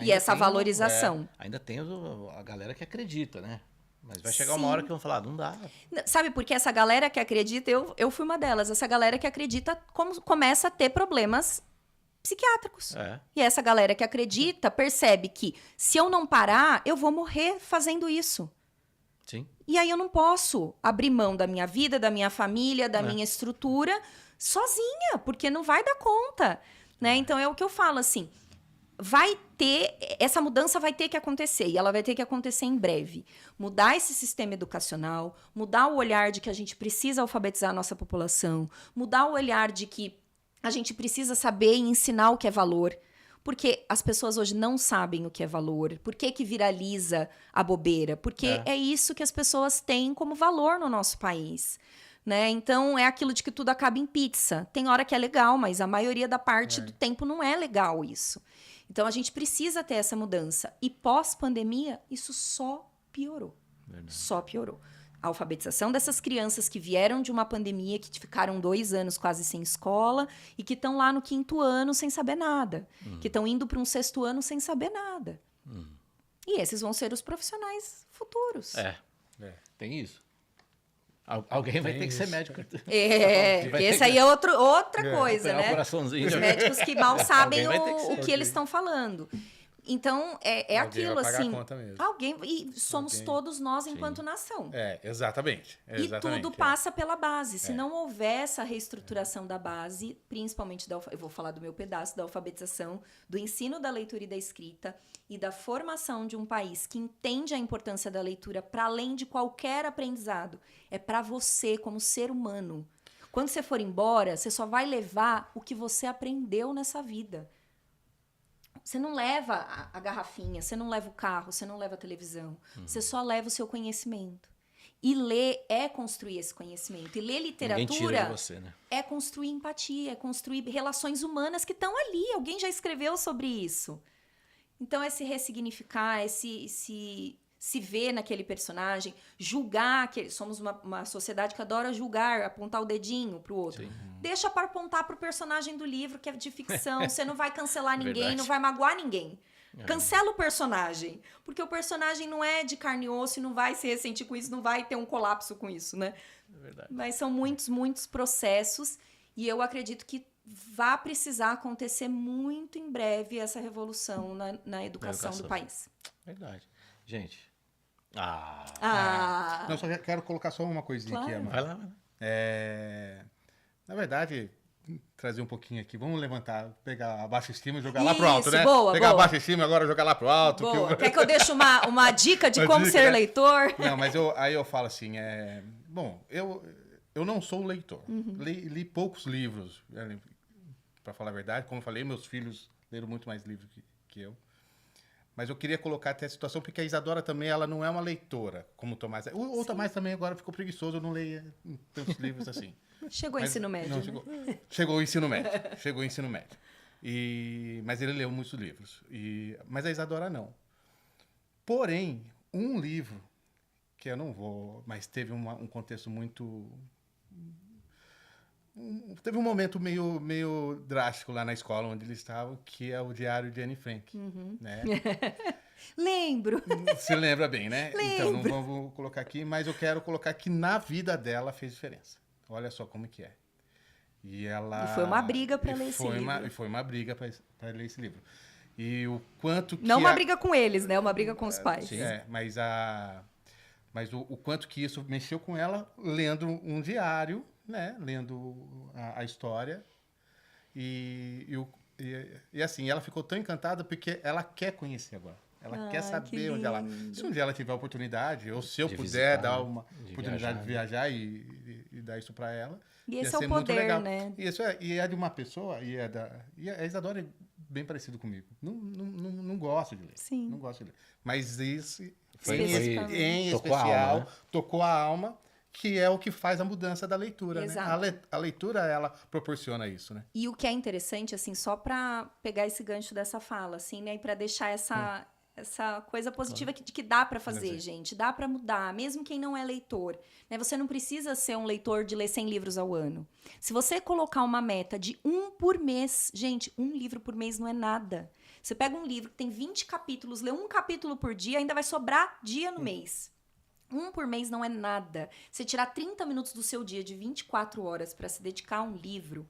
E essa valorização. Ainda tem a galera que acredita, né? Mas vai chegar uma hora que vão falar, não dá. Sabe por que essa galera que acredita, eu fui uma delas, essa galera que acredita começa a ter problemas psiquiátricos. E essa galera que acredita percebe que se eu não parar, eu vou morrer fazendo isso. Sim. E aí eu não posso abrir mão da minha vida, da minha família, da minha estrutura sozinha, porque não vai dar conta. Né? Então é o que eu falo assim, essa mudança vai ter que acontecer, e ela vai ter que acontecer em breve. Mudar esse sistema educacional, mudar o olhar de que a gente precisa alfabetizar a nossa população, mudar o olhar de que a gente precisa saber e ensinar o que é valor, porque as pessoas hoje não sabem o que é valor. Por que viraliza a bobeira? Porque é isso que as pessoas têm como valor no nosso país. né? Então, é aquilo de que tudo acaba em pizza. Tem hora que é legal, mas a maioria da parte do tempo não é legal isso. Então, a gente precisa ter essa mudança. E pós-pandemia, isso só piorou. Verdade. Só piorou. A alfabetização dessas crianças que vieram de uma pandemia, que ficaram 2 anos quase sem escola e que estão lá no 5º ano sem saber nada. Que estão indo para um 6º ano sem saber nada. E esses vão ser os profissionais futuros. Tem isso. Alguém vai ter que ser médico. Esse aí é outra coisa, né? Os médicos que mal sabem o que eles estão falando. Então, aquilo assim. Alguém. E somos todos nós enquanto nação. Exatamente. E tudo passa pela base. Se não houver essa reestruturação da base, principalmente eu vou falar do meu pedaço da alfabetização, do ensino da leitura e da escrita e da formação de um país que entende a importância da leitura para além de qualquer aprendizado. É para você, como ser humano. Quando você for embora, você só vai levar o que você aprendeu nessa vida. Você não leva a garrafinha, você não leva o carro, você não leva a televisão. Você só leva o seu conhecimento. E ler é construir esse conhecimento. E ler literatura de você, né? É construir empatia, é construir relações humanas que estão ali. Alguém já escreveu sobre isso. Então, é se ressignificar, é se ver naquele personagem, julgar. Somos uma sociedade que adora julgar, apontar o dedinho pro outro. Sim. Deixa para apontar pro personagem do livro, que é de ficção. Você não vai cancelar ninguém, não vai magoar ninguém. Cancela o personagem. Porque o personagem não é de carne e osso e não vai se ressentir com isso, não vai ter um colapso com isso, né? Mas são muitos, muitos processos. E eu acredito que vai precisar acontecer muito em breve essa revolução na educação do país. Verdade. Gente. Não, só quero colocar só uma coisinha aqui, Amanda. Vai lá. Na verdade, trazer um pouquinho aqui. Vamos levantar, pegar a baixa estima e jogar lá pro alto, né? Pegar a baixa estima e agora jogar lá pro alto. Quer que eu deixe uma dica de como ser leitor? Não, mas aí eu falo assim, bom, eu não sou leitor. Li poucos livros, para falar a verdade. Como eu falei, meus filhos leram muito mais livros que eu. Mas eu queria colocar até a situação, porque a Isadora também, ela não é uma leitora, como o Tomás. O Tomás também agora ficou preguiçoso, eu não leio tantos livros assim. Chegou o ensino médio. Chegou o ensino médio. Mas ele leu muitos livros. Mas a Isadora não. Porém, um livro, que eu não vou, mas teve um contexto muito... Teve um momento meio drástico lá na escola onde eles estavam, que é o Diário de Anne Frank. Né? Lembro. Se lembra bem, né? Lembro. Então, não vamos colocar aqui, mas eu quero colocar que na vida dela fez diferença. Olha só como que é. E foi uma briga para ler esse livro. E foi uma briga para ler esse livro. E o quanto que... Não uma briga com eles, né? Uma briga com os pais. Sim. Mas o quanto que isso mexeu com ela lendo um diário, né? Lendo a história. E assim, ela ficou tão encantada porque ela quer conhecer agora. Ela quer saber onde ela... Se um dia ela tiver a oportunidade, ou se eu puder dar uma oportunidade de viajar e dar isso para ela. E esse é o poder, né? E é de uma pessoa, e a Isadora é bem parecido comigo. Não gosto de ler. Sim. Não gosto de ler. Mas esse, em especial, tocou a alma, que é o que faz a mudança da leitura, exato, né? A leitura, ela proporciona isso, né? E o que é interessante, assim, só para pegar esse gancho dessa fala, assim, né? E para deixar essa coisa positiva de que dá para fazer, gente. Dá para mudar, mesmo quem não é leitor. Né? Você não precisa ser um leitor de ler 100 livros ao ano. Se você colocar uma meta de 1 por mês, gente, 1 livro por mês não é nada. Você pega um livro que tem 20 capítulos, lê 1 capítulo por dia, ainda vai sobrar dia no mês. 1 por mês não é nada. Você tirar 30 minutos do seu dia de 24 horas para se dedicar a um livro,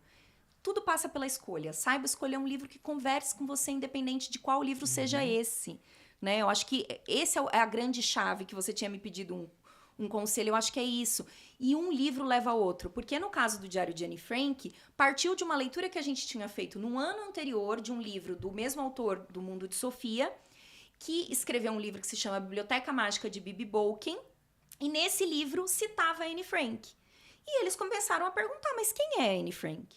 tudo passa pela escolha. Saiba escolher um livro que converse com você, independente de qual livro seja esse. Né? Eu acho que esse é a grande chave que você tinha me pedido um conselho. Eu acho que é isso. E um livro leva ao outro. Porque no caso do Diário de Anne Frank, partiu de uma leitura que a gente tinha feito no ano anterior de um livro do mesmo autor do Mundo de Sofia, que escreveu um livro que se chama Biblioteca Mágica de Bibi Bolkin. E nesse livro citava Anne Frank. E eles começaram a perguntar, mas quem é Anne Frank?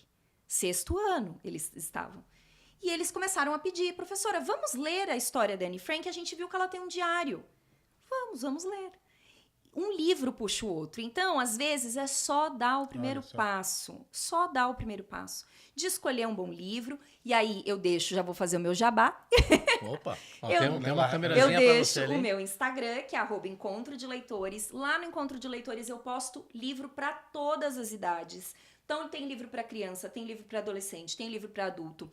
6º ano eles estavam. E eles começaram a pedir, professora, vamos ler a história da Anne Frank? A gente viu que ela tem um diário. Vamos ler. um livro puxa o outro. Então, às vezes, é só dar o primeiro passo. Só dar o primeiro passo. De escolher um bom livro. E aí, eu deixo, já vou fazer o meu jabá. Opa, ó, Eu- tem uma câmerazinha Eu pra deixo você ali. o meu Instagram, que é @encontro de leitores. Lá no Encontro de Leitores eu posto livro para todas as idades. Então, tem livro para criança, tem livro para adolescente, tem livro para adulto.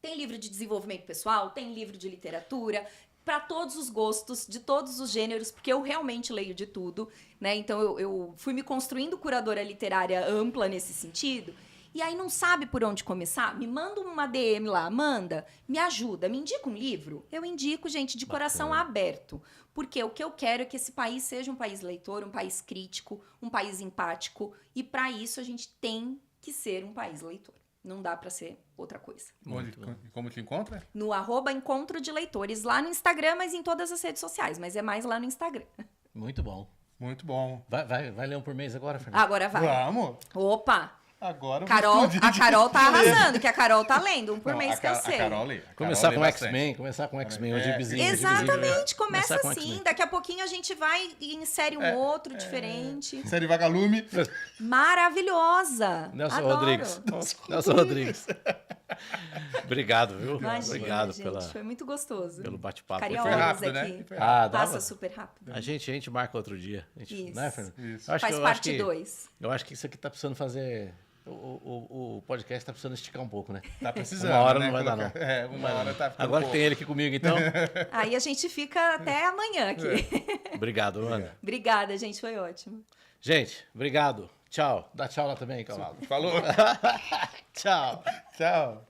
Tem livro de desenvolvimento pessoal, tem livro de literatura, para todos os gostos, de todos os gêneros, porque eu realmente leio de tudo, né? Então eu fui me construindo curadora literária ampla nesse sentido. E aí não sabe por onde começar? Me manda uma DM lá, Amanda, me ajuda, me indica um livro? Eu indico, gente, de coração aberto. Porque o que eu quero é que esse país seja um país leitor, um país crítico, um país empático. E para isso a gente tem que ser um país leitor. Não dá para ser outra coisa. Como te encontra? No @encontro de leitores, lá no Instagram, mas em todas as redes sociais. Mas é mais lá no Instagram. Muito bom. Muito bom. Vai ler um por mês agora, Fernando? Agora vai. Vamos. Opa! Agora eu Carol, vou explodir a Carol tá arrasando, que a Carol tá lendo um por Não, mês que eu sei. A Carol lê. A Carol Começar lê com bastante. X-Men, o É, Gibzinho. Exatamente, começa Começar com assim. X-Men. Daqui a pouquinho a gente vai e insere um outro diferente. Série Vagalume. Maravilhosa! Nelson Adoro. Rodrigues. Nelson Rodrigues. Obrigado, viu? Imagina, Obrigado gente, foi muito gostoso. pelo bate-papo. Ficaria Foi horas rápido, né? aqui. Foi Ah, dava? Passa super rápido. A gente marca outro dia. Isso. Né, Fernando? Isso. Eu acho Faz que- eu acho parte que- 2. Eu acho que isso aqui tá precisando fazer... O podcast tá precisando esticar um pouco, né? Tá precisando. Uma hora né? não vai dar, não. É, uma hora tá ficando Agora que pouco. tem ele aqui comigo, então. Aí a gente fica até amanhã aqui. Obrigado, Ana. Obrigada, gente, foi ótimo. Gente, obrigado. Tchau. Dá tchau lá também, cavalo. Falou. Tchau. Tchau.